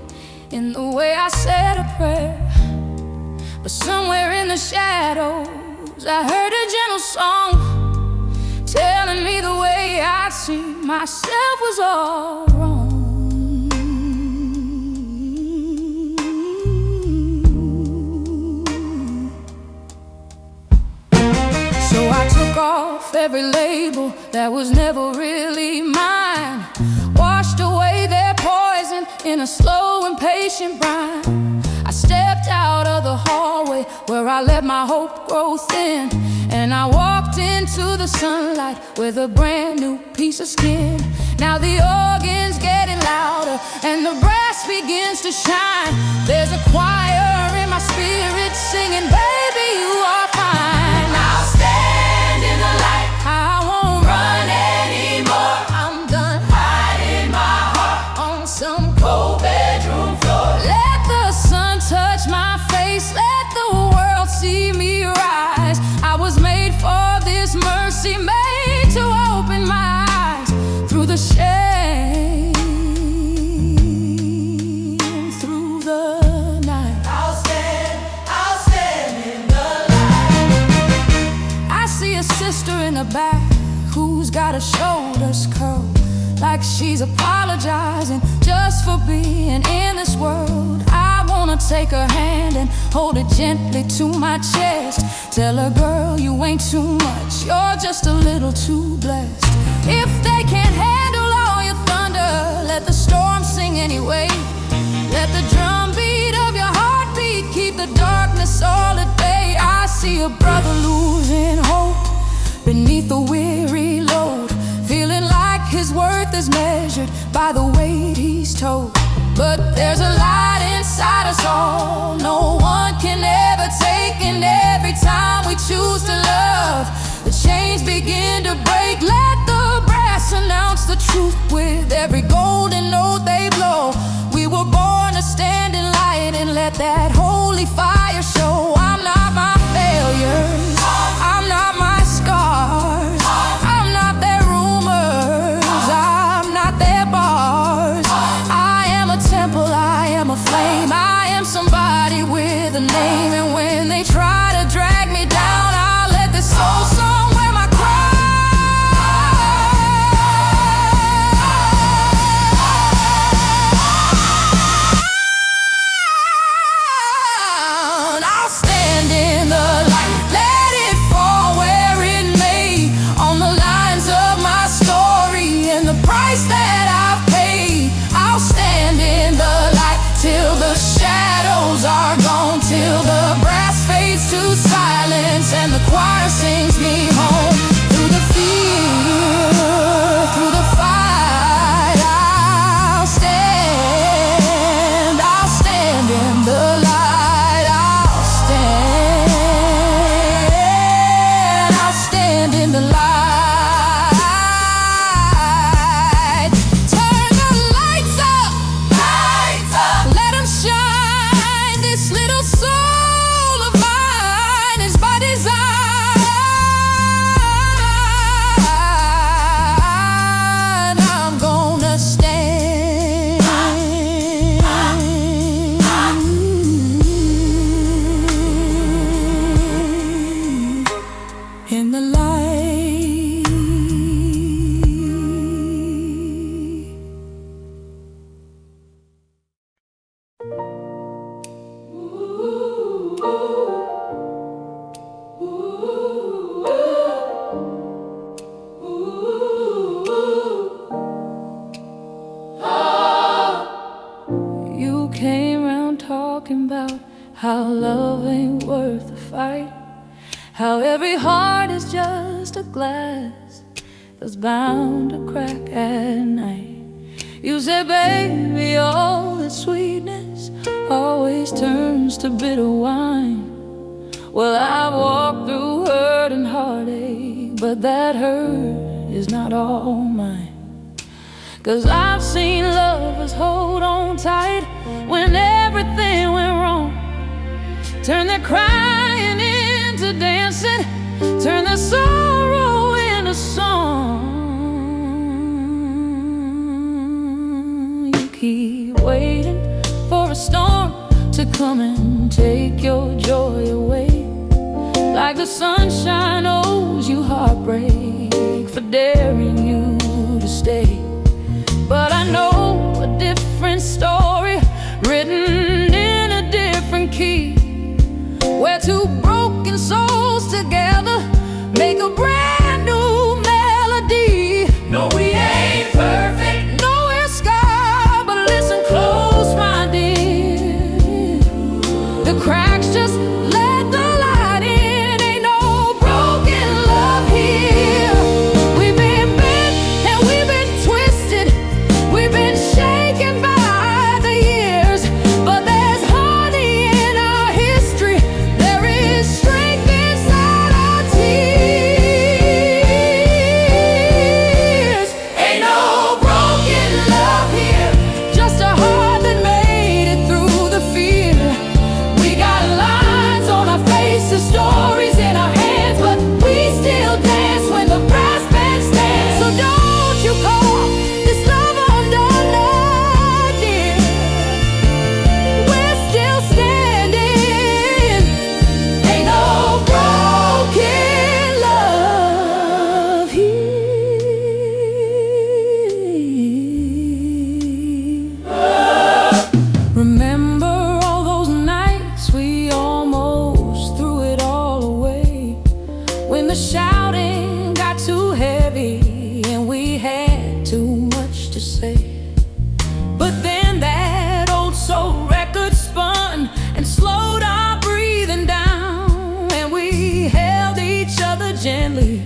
A: in the way I said a prayer. But somewhere in the shadows I heard a gentle song telling me the way I'd seen myself was all wrong. So I took off every label that was never really mine, washed away their poison in a slow, impatient brine. I stepped out of the hallway where I let my hope grow thin, and I walked into the sunlight with a brand new piece of skin. Now the organ's getting louder and the brass begins to shine. There's a choir in my spirit singing, baby, you are fine.
B: I'll stand in the light,
A: I won't
B: run anymore.
A: I'm done
B: Hiding my heart
A: on some
B: cold bedroom floor.
A: Let the sun touch my face, let the world see me rise. I was made for this mercy, made to open my eyes through the shame, through the night.
B: I'll stand in the light.
A: I see a sister in the back who's got her shoulders curled, like she's apologizing just for being in this world. I wanna take her hand and hold it gently to my chest. Tell her, girl, you ain't too much, you're just a little too blessed. If they can't handle all your thunder, let the storm sing anyway. Let the drum beat of your heartbeat keep the darkness all at bay. I see a brother losing hope beneath a weary load, feeling like his worth is measured by the weight he's told. But there's a light inside us all no one can ever take, and every time we choose to love, the chains begin to break. Let the brass announce the truth with every golden note they blow. We were born to stand in light and let that holy fire show. I'm not my failures, I'm not my scars, I'm not their rumors, I'm not their bars. I am a temple, I am a flame, I am somebody with a name. And when they try to drag me down, I'll let this soul song wear my crown. I'll stand in the light, let it fall where it may, on the lines of my story and the price that I've paid. I'll stand in the light till the shadows are gone, till the brass fades to silence and the choir sings me home. Through the fear, through the fight, I'll stand in the light. I'll stand in the light. Turn the lights up, let them shine. This little soul of mine is by design. I'm gonna stand in the light. You came round talking about how love ain't worth the fight, how every heart is just a glass that's bound to crack at night. You said, baby, all that sweetness always turns to bitter wine. Well, I've walked through hurt and heartache, but that hurt is not all mine. 'Cause I've seen lovers hold on tight when everything went wrong, turn their crying into dancing, turn their sorrow into song. You keep waiting for a storm to come and take your joy away, like the sunshine owes you heartbreak for daring you to stay. But I know a different story written in a different key, where two broken souls together make a brand new melody.
B: No, we ain't perfect.
A: No, we're scarred, but listen close, my dear. The cracks just let the light in. Ain't no broken love here. We've been bent and we've been twisted. We've been shaken by the years, but there's honey in our history. There is strength inside our tears.
B: Ain't no broken love here.
A: Just a heart that made it through the fear. We got lines on our faces, stories in our hands, but we still dance when the brass band stands. So don't you call this love undone, no, dear. We're still standing. Ain't no broken love here. Remember all those nights we almost threw it all away, when the shouting got too heavy and we had too much to say. But then that old soul record spun and slowed our breathing down, and we held each other gently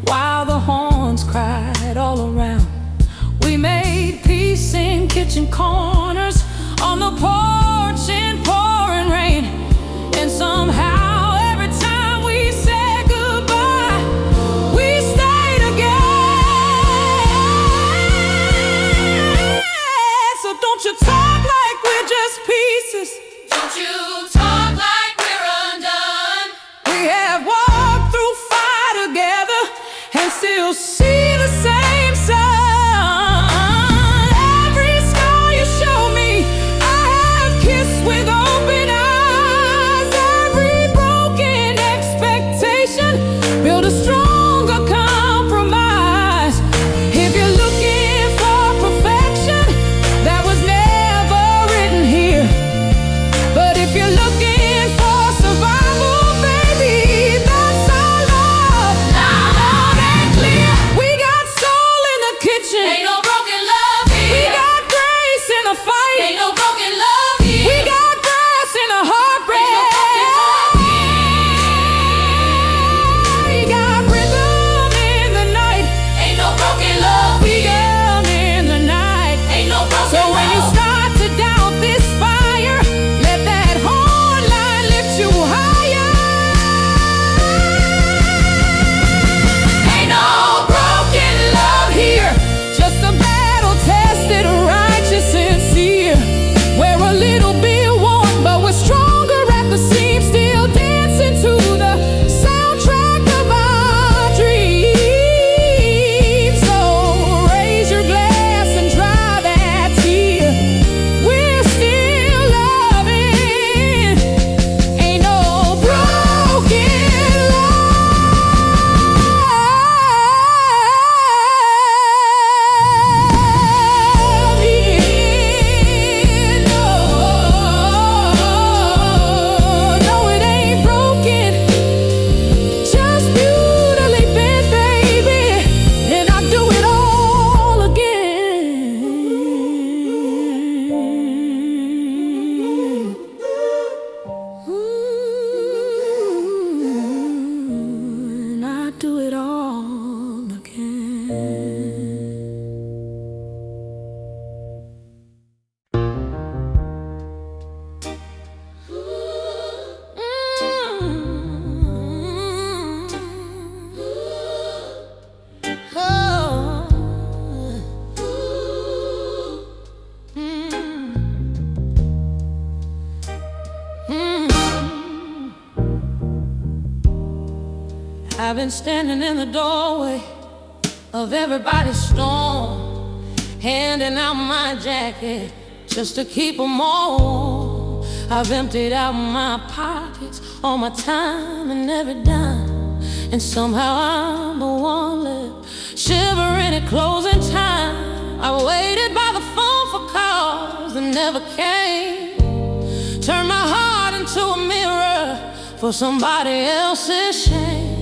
A: while the horns cried all around. We made peace in kitchen corners, on the porch in pouring rain, and somehow every time we said goodbye, we stayed again. So don't you talk like we're just pieces.
B: Don't you talk like we're undone.
A: We have walked through fire together and still see the same sun. Every scar you show me, I have kissed with open eyes. Every broken expectation build a stronger compromise. If you're looking for perfection, that was never written here. But if you're looking for survival, baby, that's our love. Loud and clear. We got soul in the kitchen.
B: Ain't no broken love
A: We
B: here.
A: got grace in a fight.
B: Ain't no broken love here.
A: We got brass in a heartbreak. We got rhythm in the night.
B: Ain't no broken love
A: We
B: here.
A: got in the night.
B: Ain't no broken
A: So when you
B: love.
A: start to doubt this fire, let that horn line lift you higher.
B: Ain't no broken love here.
A: Just a battle tested, righteous, sincere. We're a little bit worn, but we're stronger at the seams, still dancing to the soundtrack of our dreams. So raise your glass and dry that tear. We're still loving. Ain't no broken love here. No, it ain't broken. Just beautifully bent, baby. And I'll do it all again. And I'll do it all again. I've been standing in the doorway of everybody's storm, handing out my jacket just to keep 'em warm. I've emptied out my pockets, all my time and every dime, and somehow I'm the one left shivering at closing time. I waited by the phone for calls that never came, turned my heart into a mirror for somebody else's shame.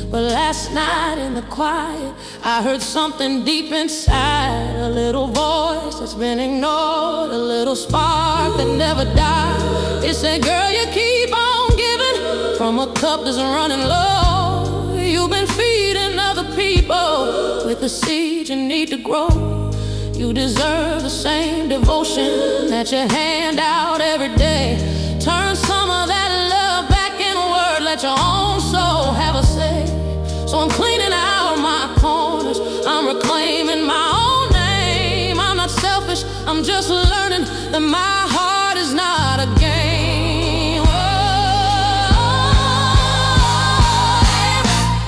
A: But last night in the quiet, I heard something deep inside, a little voice that's been ignored, a little spark that never died. It said, girl, you keep on giving from a cup that's running low. You've been feeding other people with the seed you need to grow. You deserve the same devotion that you hand out every day. Turn some of that love back inward, let your own soul have a say. So I'm cleaning out my corners, I'm reclaiming my own name. I'm not selfish, I'm just learning that my heart is not a game.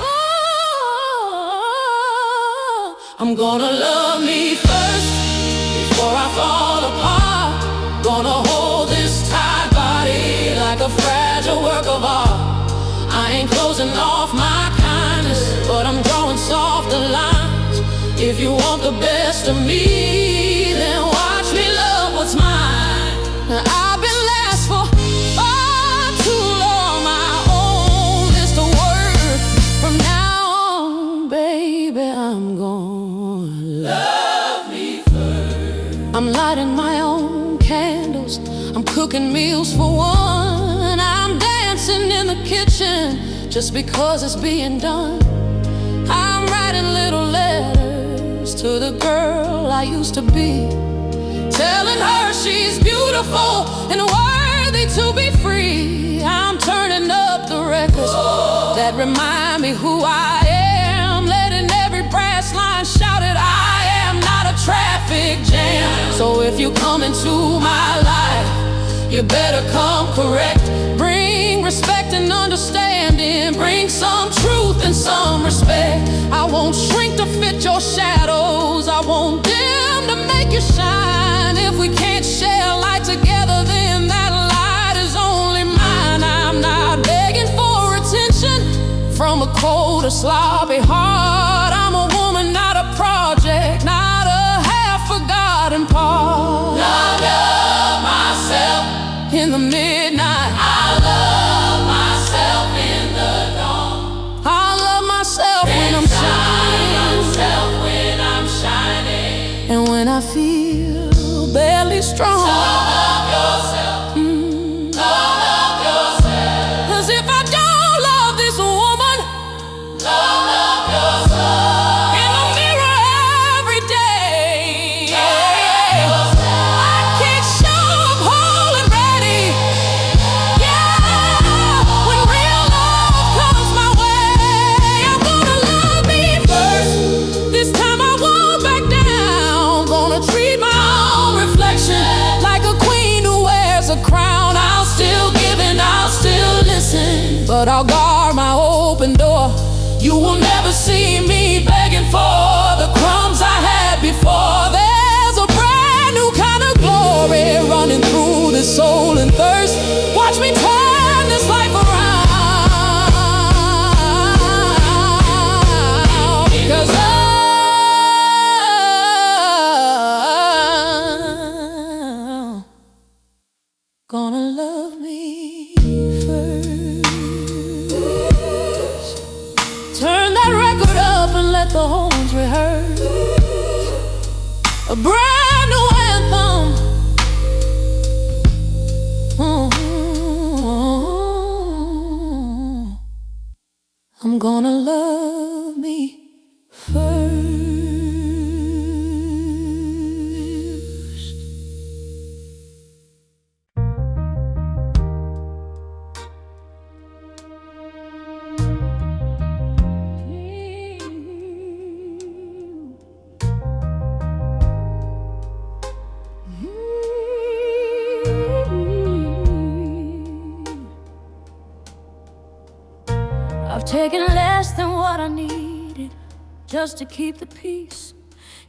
A: Oh, I'm gonna love me first before I fall apart. Gonna hold this tight body like a fragile work of art. I ain't closing off my kindness, but I'm drawing softer lines. If you want the best of me, then watch me love what's mine. I've been last for far too long. My own is the word. From now on, baby, I'm gonna love me first. I'm lighting my own candles, I'm cooking meals for one, I'm dancing in the kitchen just because it's being done. I'm writing little letters to the girl I used to be, telling her she's beautiful and worthy to be free. I'm turning up the records that remind me who I am, letting every brass line shout it. I am not a traffic jam. So if you come into my life, you better come correct. Bring respect and understanding, bring some truth and some respect. I won't shrink to fit your shadows, I won't dim to make you shine. If we can't share light together, then that light is only mine. I'm not begging for attention from a cold or sloppy heart. I'm a woman, not a project, not a half-forgotten part.
B: Love myself
A: in the midnight,
B: I love myself in the dawn.
A: I love myself when I'm shining, and when I feel barely strong.
B: Love yourself, love yourself.
A: 'Cause if I don't love this woman,
B: Love yourself.
A: in the mirror every day, I can't show up whole and ready. When real love comes my way, I'm gonna love me first. This time I won't back down. Gonna treat my own reflection like a queen who wears a crown. I'll still give and I'll still listen, but I'll guard my open door. You will never see me begging for the crumbs I had before. There's a brand new kind of glory running through this soul and thirst. Watch me turn this life around, because I'm gonna love me first. Turn that record up and let the horns rehearse a brand new anthem. I'm gonna love me first. I've taken less than what I needed just to keep the peace,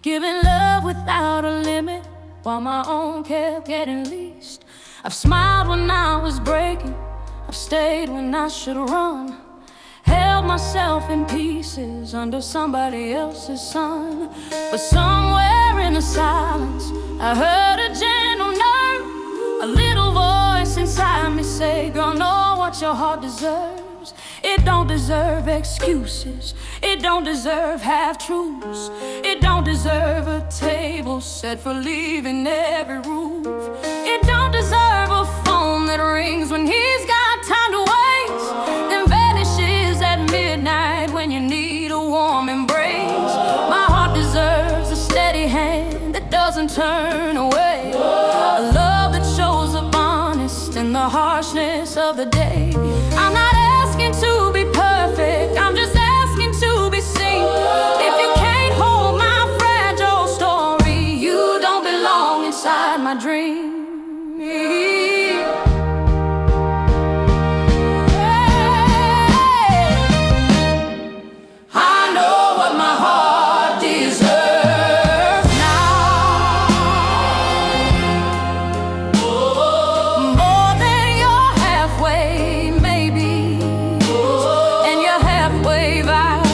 A: giving love without a limit while my own kept getting leased. I've smiled when I was breaking, I've stayed when I should run, held myself in pieces under somebody else's sun. But somewhere in the silence I heard a gentle nerve, a little voice inside me say, girl, know what your heart deserves. It don't deserve excuses, it don't deserve half-truths, it don't deserve a table set for leaving every roof. It don't deserve a phone that rings when he's got time to waste, then vanishes at midnight when you need a warm embrace. My heart deserves a steady hand that doesn't turn away, a love that shows up honest in the harshness of the day. I'm not asking to be perfect, I'm just asking to be seen. If you can't hold my fragile story, you don't belong inside my dream. I know what my heart deserves now, more than your halfway maybe, and your halfway vows.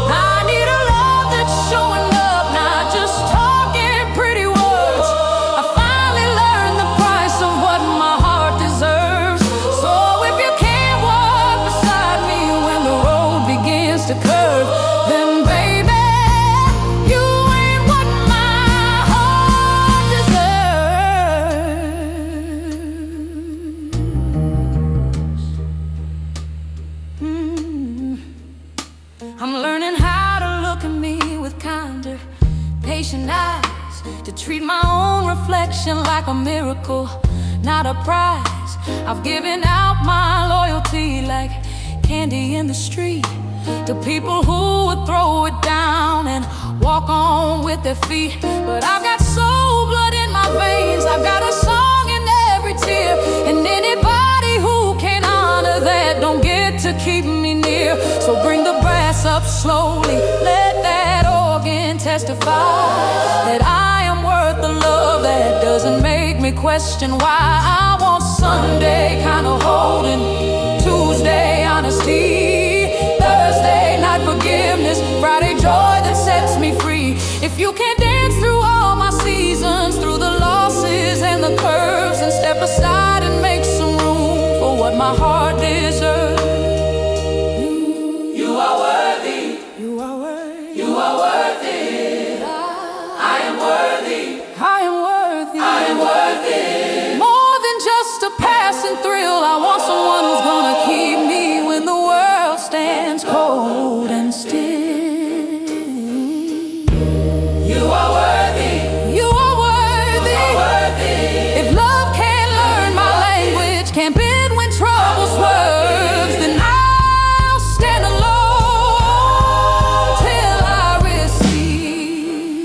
A: I need a love that's showing up, not just talking pretty words. I finally learned the price of what my heart deserves. So if you can't walk beside me when the road begins to curve, then baby, you ain't what my heart deserves. I'm learning how to look at me with kinder, patient eyes, to treat my own reflection like a miracle, not a prize. I've given out my loyalty like candy in the street to people who would throw it down and walk on with their feet. But I've got soul blood in my veins, I've got a song in every tear, and anybody who can't honor that don't get to keep me near. So bring the brass up slowly, let that organ testify that I am worth the love that doesn't make me question why. I want Sunday kind of holding, Tuesday honesty, Thursday night forgiveness, Friday joy that sets me free. If you can't dance through all my seasons, through the losses and the curves, and step aside and make some room for what my heart deserves.
B: You are worthy,
A: You are worthy,
B: you are worthy. I am worthy,
A: I am worthy,
B: I am worthy.
A: more than just a passing thrill. I want someone who's gonna keep me when the world stands cold and still.
B: You are worthy,
A: You are worthy.
B: worthy.
A: If love can't learn my language, can't bend when trouble swerves, then I'll stand alone till I receive.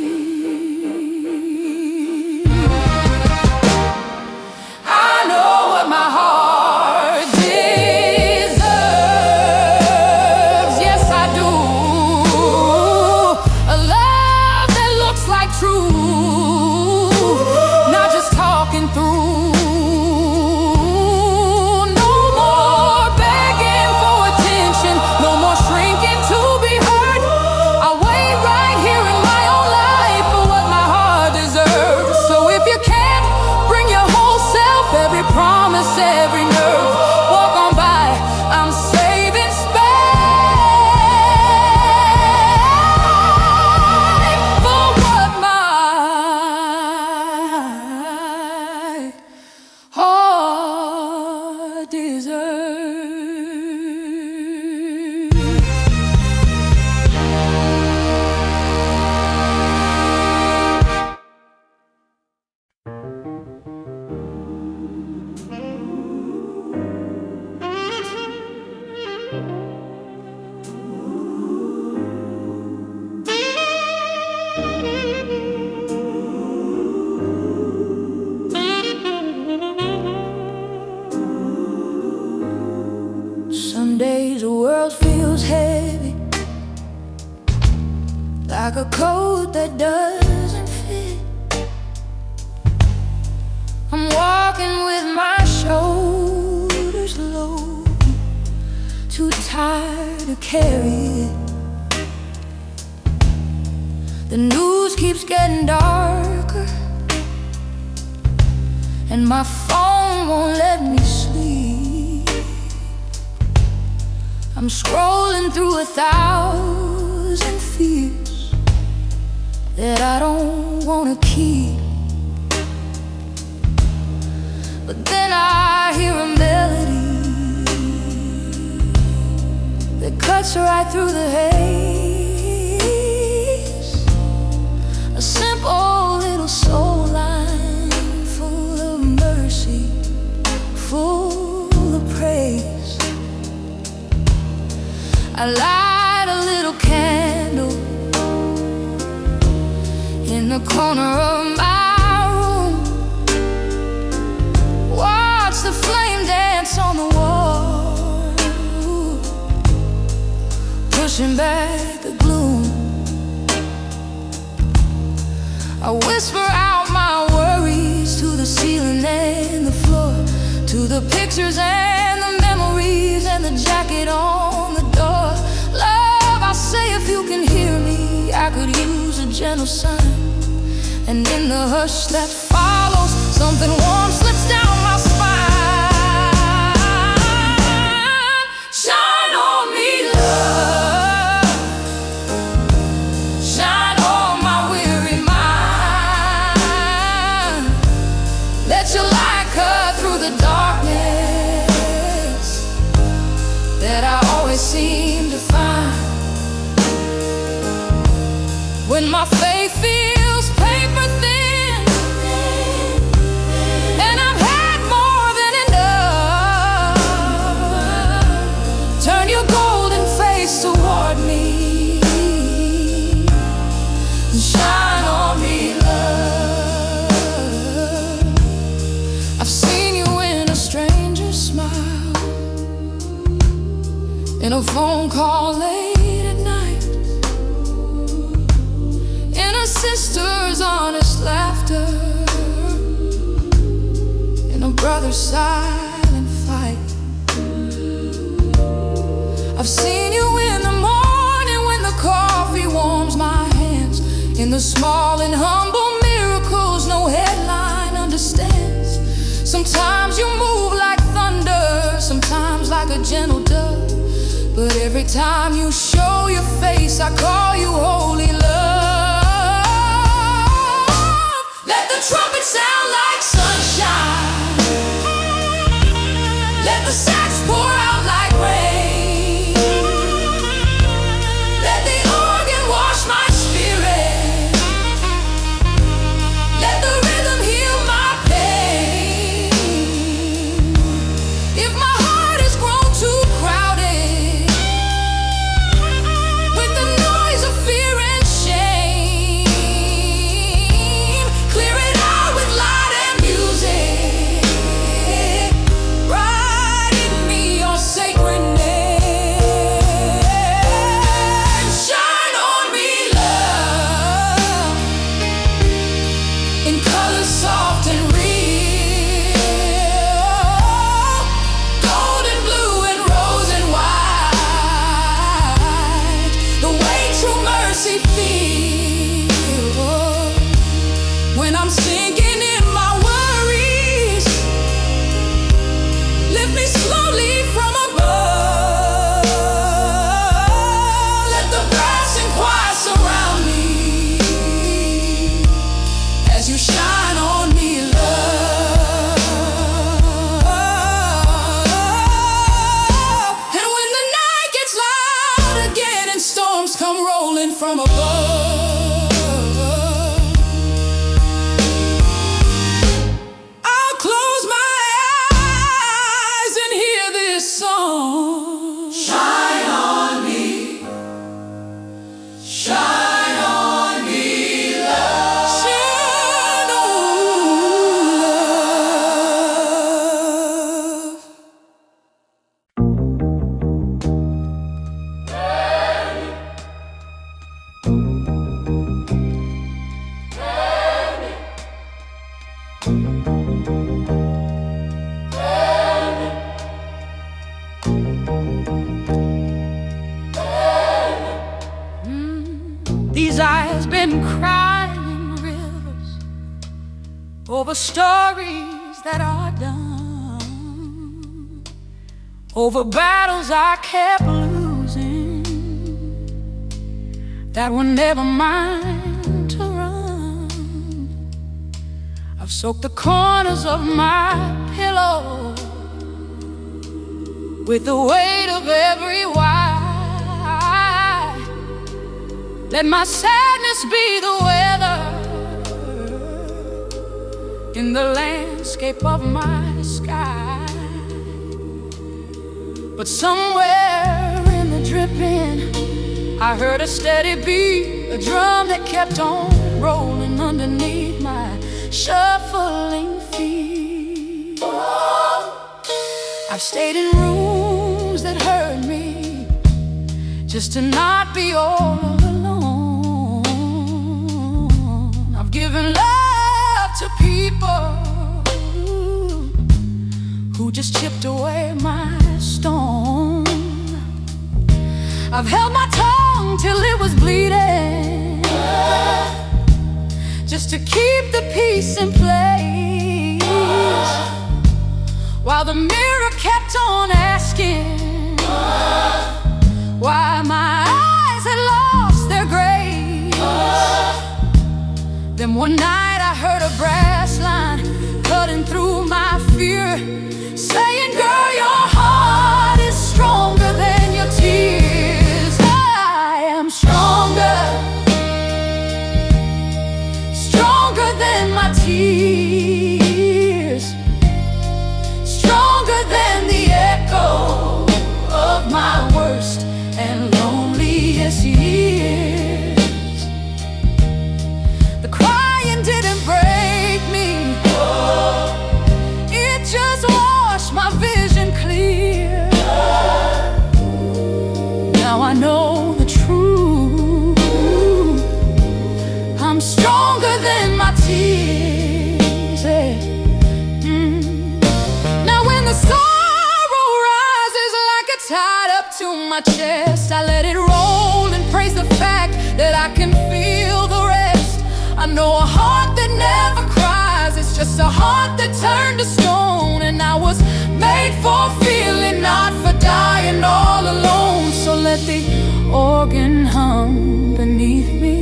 A: I know what my heart deserves. Yes, I do. A love that looks like truth, not just talking through. No more begging for attention, no more shrinking to be heard. I'll wait right here in my own life for what my heart deserves. So if you can't bring your whole self, every promise, every nerve, walk on by, I'm saving space for what my heart deserves. Some days the world feels heavy, like a coat that doesn't fit. tired to carry it. The news keeps getting darker, and my phone won't let me sleep. I'm scrolling through 1,000 fears that I don't wanna keep. But then I hear a melody that cuts right through the haze. A simple little soul line, full of mercy, full of praise. I light a little candle in the corner of my room, watch the flame dance on the wall, pushing back the gloom. I whisper out my worries to the ceiling and the floor, to the pictures and the memories and the jacket on the door. Love, I say, if you can hear me, I could use a gentle sign. And in the hush that follows, something warm slips down my spine. Shine on me, love. Shine on my weary mind. Let your light cut through the darkness that I always seem to find. When my faith feels paper thin and I've had more than enough, turn your golden face toward me and shine on me, love. I've seen you in a stranger's smile, in a phone call late at night, in a sister's honest laughter, in a brother's silent fight. I've seen you in the morning when the coffee warms my hands, in the small and humble miracles no headline understands. Sometimes you move like thunder, sometimes like a gentle dove, but every time you show your face, I call you holy love. Let the trumpet sound like sunshine, let the sax pour out like rain, let the organ wash my spirit, let the rhythm heal my pain. If my heart has grown too crowded with the noise of fear and shame, clear it out with light and music. Write in me your sacred name. Shine on me, love, in colors soft and real, golden blue and rose and white, the way true mercy feels. When I'm sinking in my worries, lift me slowly from above. Let the brass and choir surround me as you shine on me, love. And when the night gets loud again and storms come rolling from above, I'll close my eyes and hear this song. Shine on me, shine on me, love. Shine on love. has been crying rivers over stories that are done, over battles I kept losing that were never mine to run. I've soaked the corners of my pillow with the weight of every why. Let my sadness be the weather in the landscape of my sky. But somewhere in the dripping, I heard a steady beat, a drum that kept on rolling underneath my shuffling feet. I've stayed in rooms that hurt me just to not be all alone. I've given love to people who just chipped away my stone. I've held my tongue till it was bleeding, just to keep the peace in place, while the mirror kept on asking why my eyes had lost their grace. Then one night I heard a brass line cutting through my fear, saying, "Girl, your heart is stronger than your tears." I am stronger, stronger than my tears, stronger than the echo of my worst and loneliest years. The crying didn't break me, it just washed my vision clear. Now I know the truth, I'm stronger than my tears. Now when the sorrow rises like a tide up to my chest, I let it roll and praise the fact that I can feel the rest. I know a heart that never cries, it's just a heart that turned to stone. And I was made for feeling, not for dying all alone. So let the organ hum beneath me,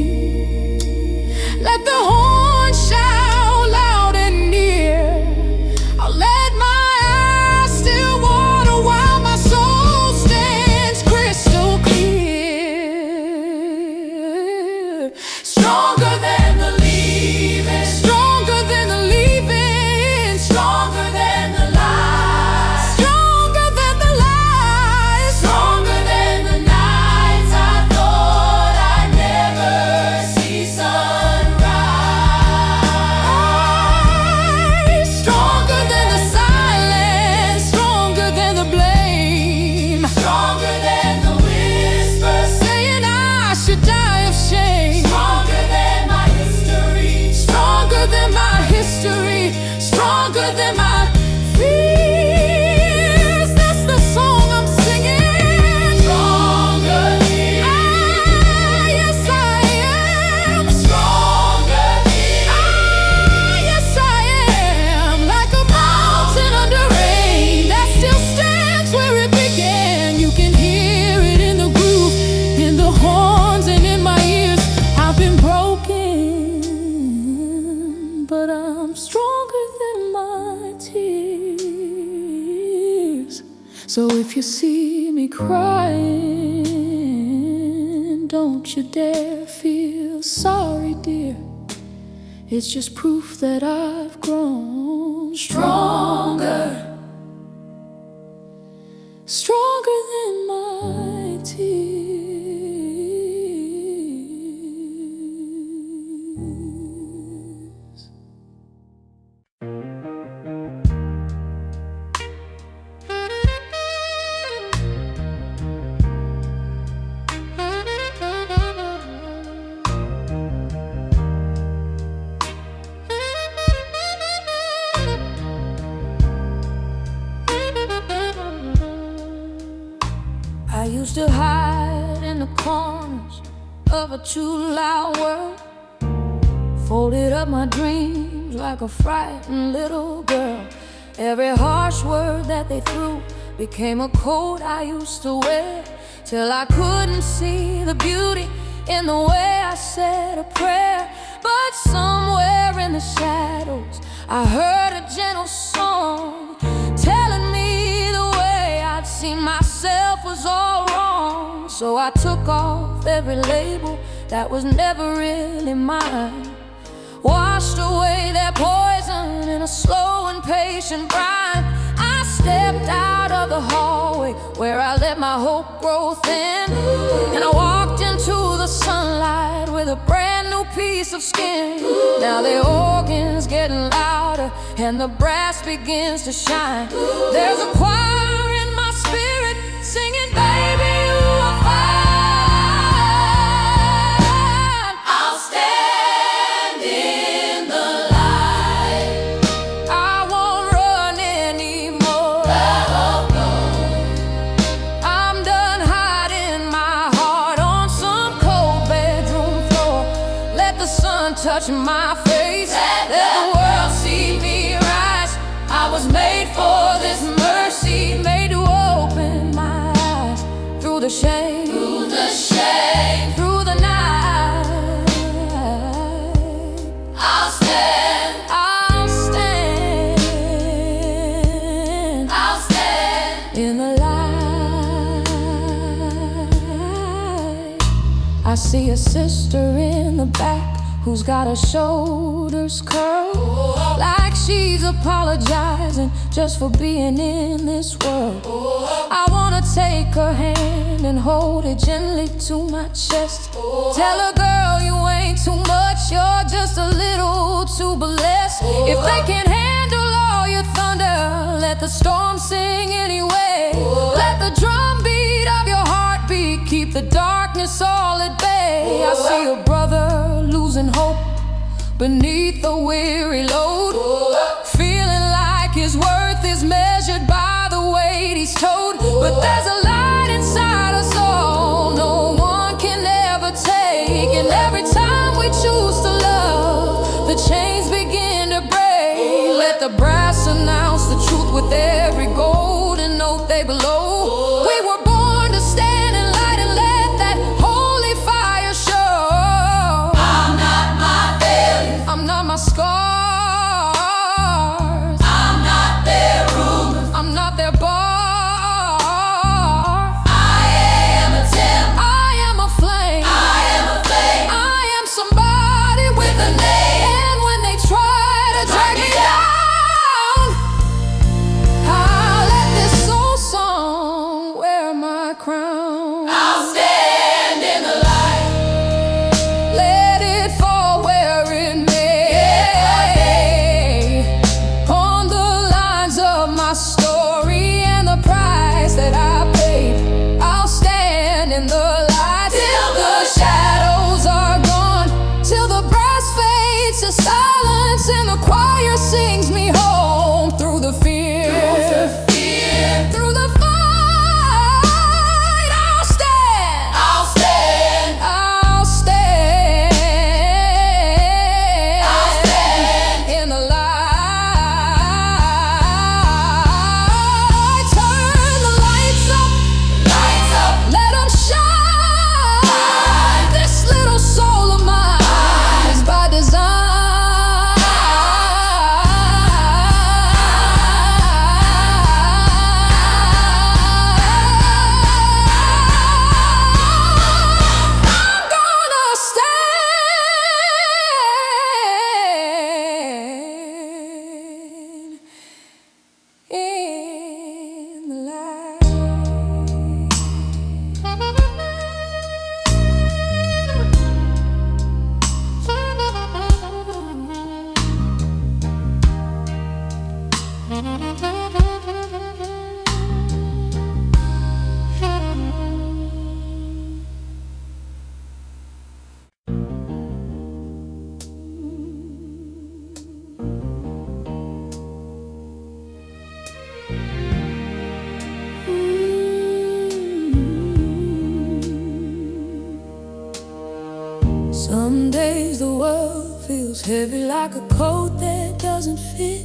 A: let the horn shout loud and near. I'll let my eyes still water while my soul stands crystal clear. Stronger than the leaving, stronger than the leaving, stronger than the lies, stronger than the lies, stronger than the nights I thought I'd never see sunrise, stronger than the silence, stronger than the blame, stronger than the whisper saying I should die of shame, stronger than my history, stronger than my history, stronger than my fears. That's the song I'm singing. Stronger than yes I am. Stronger than yes I am. Like a mountain under rain that still stands where it began. You can hear it in the groove, in the horns and in my ears. I've been broken, but I'm stronger than my tears. So if you see me crying, don't you dare feel sorry, dear. It's just proof that I've grown stronger, stronger than my tears. I used to hide in the corners of a too loud world. Folded up my dreams like a frightened little girl. Every harsh word that they threw became a coat I used to wear, till I couldn't see the beauty in the way I said a prayer. But somewhere in the shadows I heard a gentle song, telling me the way I'd seen myself was all wrong. So I took off every label that was never really mine, washed away their poison in a slow and patient brine. I stepped out of the hallway where I let my hope grow thin, and I walked into the sunlight with a brand new piece of skin. Now the organ's getting louder and the brass begins to shine. There's a choir in my spirit singing, baby, you are fine. I'll stand in the light. I won't run anymore. No. I'm done hiding my heart on some cold bedroom floor. Let the sun touch my face. Let the world see me rise. I was made for this mercy, made to open my eyes through the shame, through the night. I'll stand, I'll stand, I'll stand in the light. I see a sister in the back who's got her shoulders curled, like she's apologizing just for being in this world. I wanna take her hand and hold it gently to my chest. Tell her, girl, you ain't too much, you're just a little too blessed. If they can't handle all your thunder, let the storm sing anyway. Let the drum beat of your heartbeat keep the darkness all at bay. I see a brother losing hope beneath the weary load, feeling like his worth is measured by the weight he's towed. But there's a light inside us all no one can ever take, and every time we choose to love, the chains begin to break. Let the brass announce the truth with every golden note they blow. We were born to stand in light and let that holy fire show. I'm not my failures, I'm not my scars, I'm not their rumors, I'm not their bars. feels heavy like a coat that doesn't fit.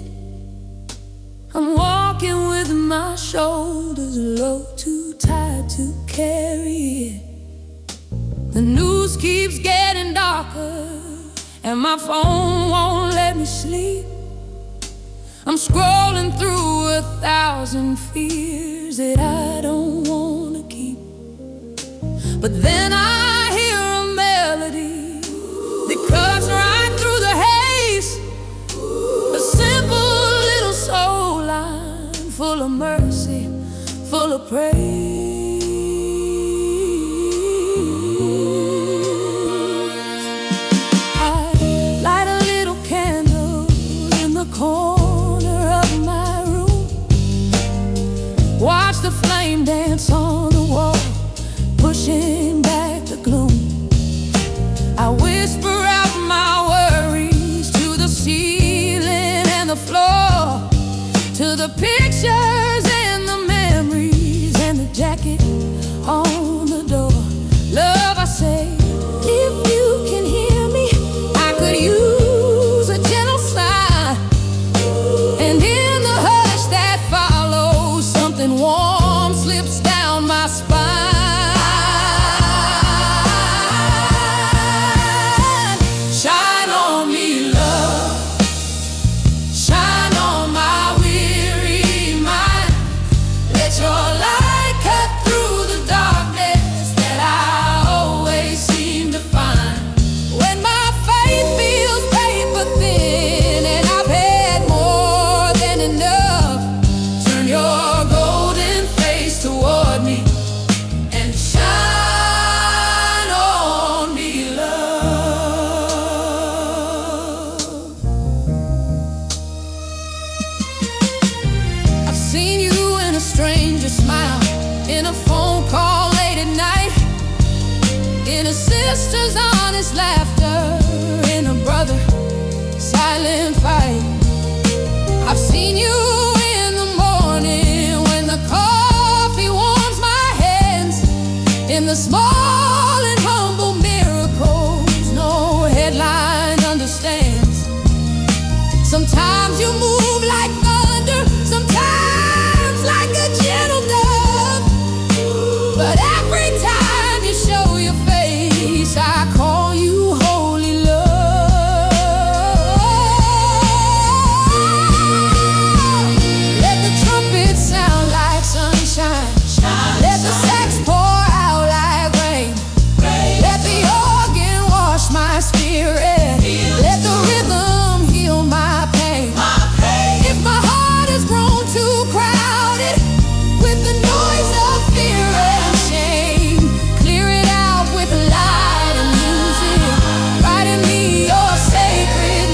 A: I'm walking with my shoulders low, too tired to carry it. The news keeps getting darker, and my phone won't let me sleep. I'm scrolling through 1,000 fears that I don't wanna keep. But then I hear a melody that cuts right through the haze, a simple little soul line, full of mercy, full of praise. I light a little candle in the corner of my room, watch the flame dance on the wall, pushing back the gloom. I whisper out my worries to the ceiling and the floor, to the pictures and the memories and the jacket on the door. Love, I say, if you can hear me, I could use a gentle sigh. And in the hush that follows, something warm slips down my spine. Shine on me, love. Shine on my weary mind. Let your light cut through the darkness that I always seem to find. When my faith feels paper thin and I've had more than enough, turn your golden face toward me and shine on me, love. I've seen you in a stranger's smile, in a phone call late at night, in a sister's honest laughter, in a brother silent fight. I've seen you in the morning when the coffee warms my hands, in the small and humble miracles no headline understands. Sometimes you move like thunder, sometimes like a gentle dove, but every time you show your face, I call you holy love. Let the trumpet sound like sunshine, let the sax pour out like rain, let the organ wash my spirit, let the rhythm heal my pain. If my heart has grown too crowded with the noise of fear and shame, clear it out with light and music, write in me your sacred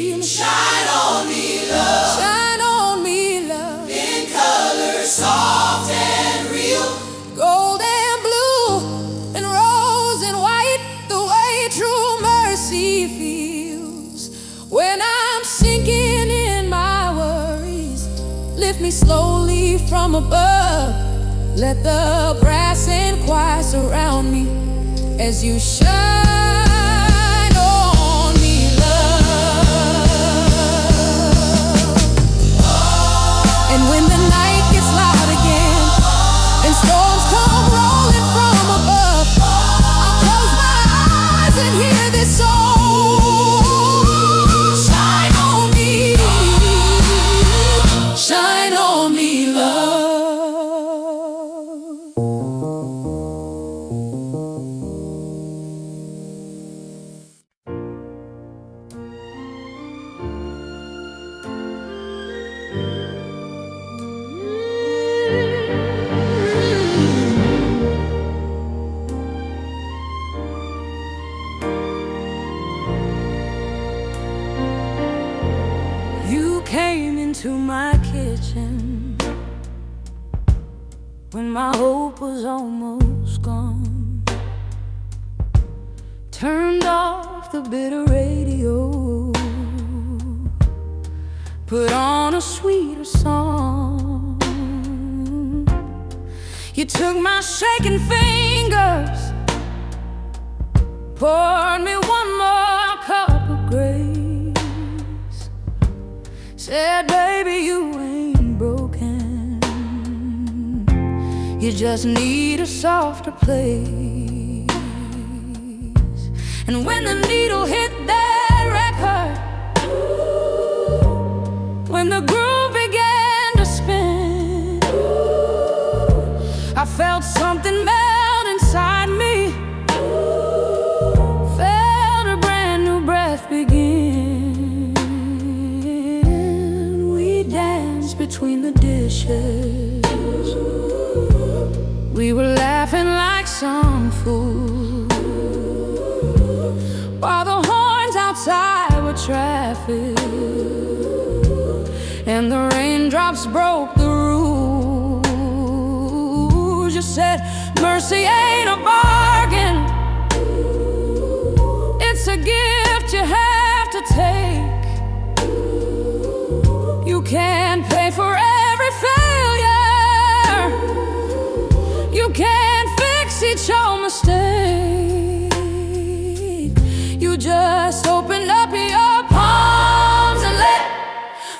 A: name. Shine on me, love. Shine on me, love. In colors soft and real, gold and blue and rose and white, the way true mercy feels. When I'm sinking in my worries, lift me slowly from above. Let the brass and choir surround me as you shine on me, love. And when the night gets loud again and storms come rolling from above, I'll close my eyes and hear this song. Shine on me, shine on me, love. You came into my kitchen when my hope was almost gone. Turned off the bitter radio, put on a sweeter song. You took my shaking fingers, poured me one more cup of grace, said, baby, you ain't broken, you just need a softer place. And when the needle hit that record, when the groove began to spin, I felt something melt inside me, felt a brand new breath begin. We danced between the dishes, we were laughing like some fools, while the horns outside were traffic, and the raindrops broke the rules. You said, mercy ain't a bargain, it's a gift you have to take. You can't pay for every failure, you can't fix each old mistake. You just open up your palms and let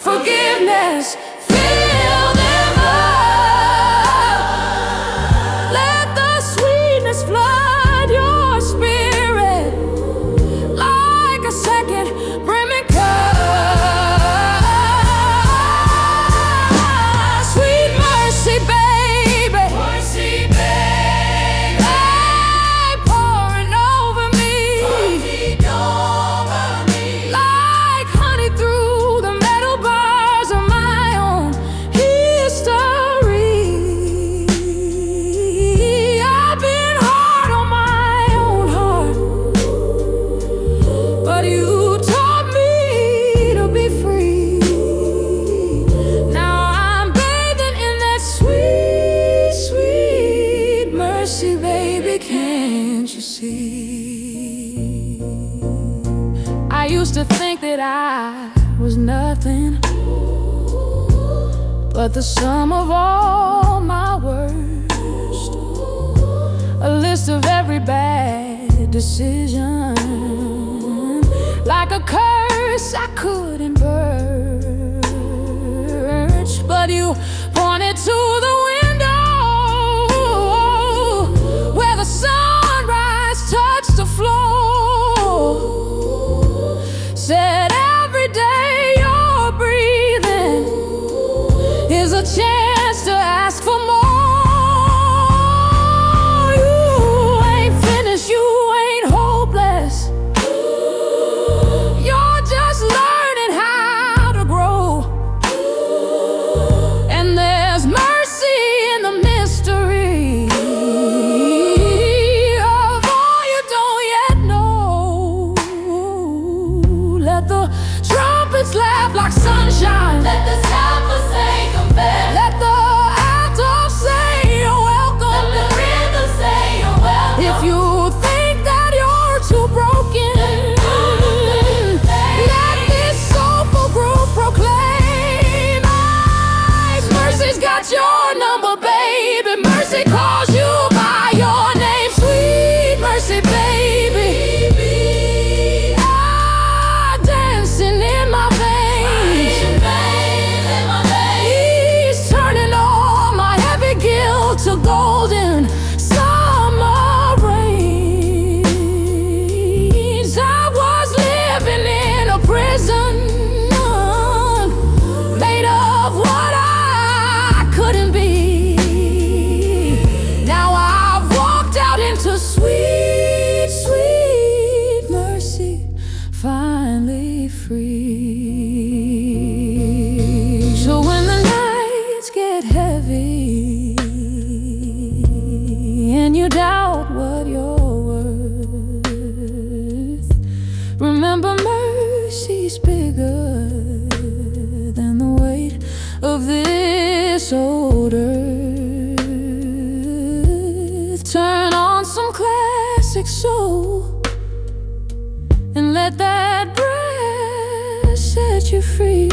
A: forgiveness fill them up. Let the sweetness flood your spirit like a second brimming cup. Sweet mercy, baby, mercy, baby, hey, pouring over me, like honey through the metal bars of my own history. I've been hard on my own heart, but you taught me to be free. Now I'm bathing in that sweet, sweet mercy, baby, can't you see? I used to think that I was nothing but the sum of all my worst, a list of every bad decision, like a curse I couldn't purge. But you pointed to the window where the sunrise touched the floor, said, every day you're breathing is a chance to ask for more. You ain't finished, you ain't hopeless, you're just learning how to grow. And there's mercy in the mystery of all you don't yet know. Let the trumpets laugh like sunshine,
B: Let the samples say come back.
A: let the altos say you're welcome.
B: Let the rhythm say you're welcome.
A: If you think that you're too broken, let this soulful groove proclaim, mercy's got your number, baby. Mercy calls you by your name. Sweet mercy, baby, ah, dancing in my veins. He's turning all my heavy guilt to golden summer rains. I was living in a prison made of what I couldn't be. Now I've walked out into sweet, sweet mercy, finally free. So when the nights get heavy and you doubt what you're worth, remember mercy's bigger than the weight of this old earth. Turn on some classic soul and let that breath set you free.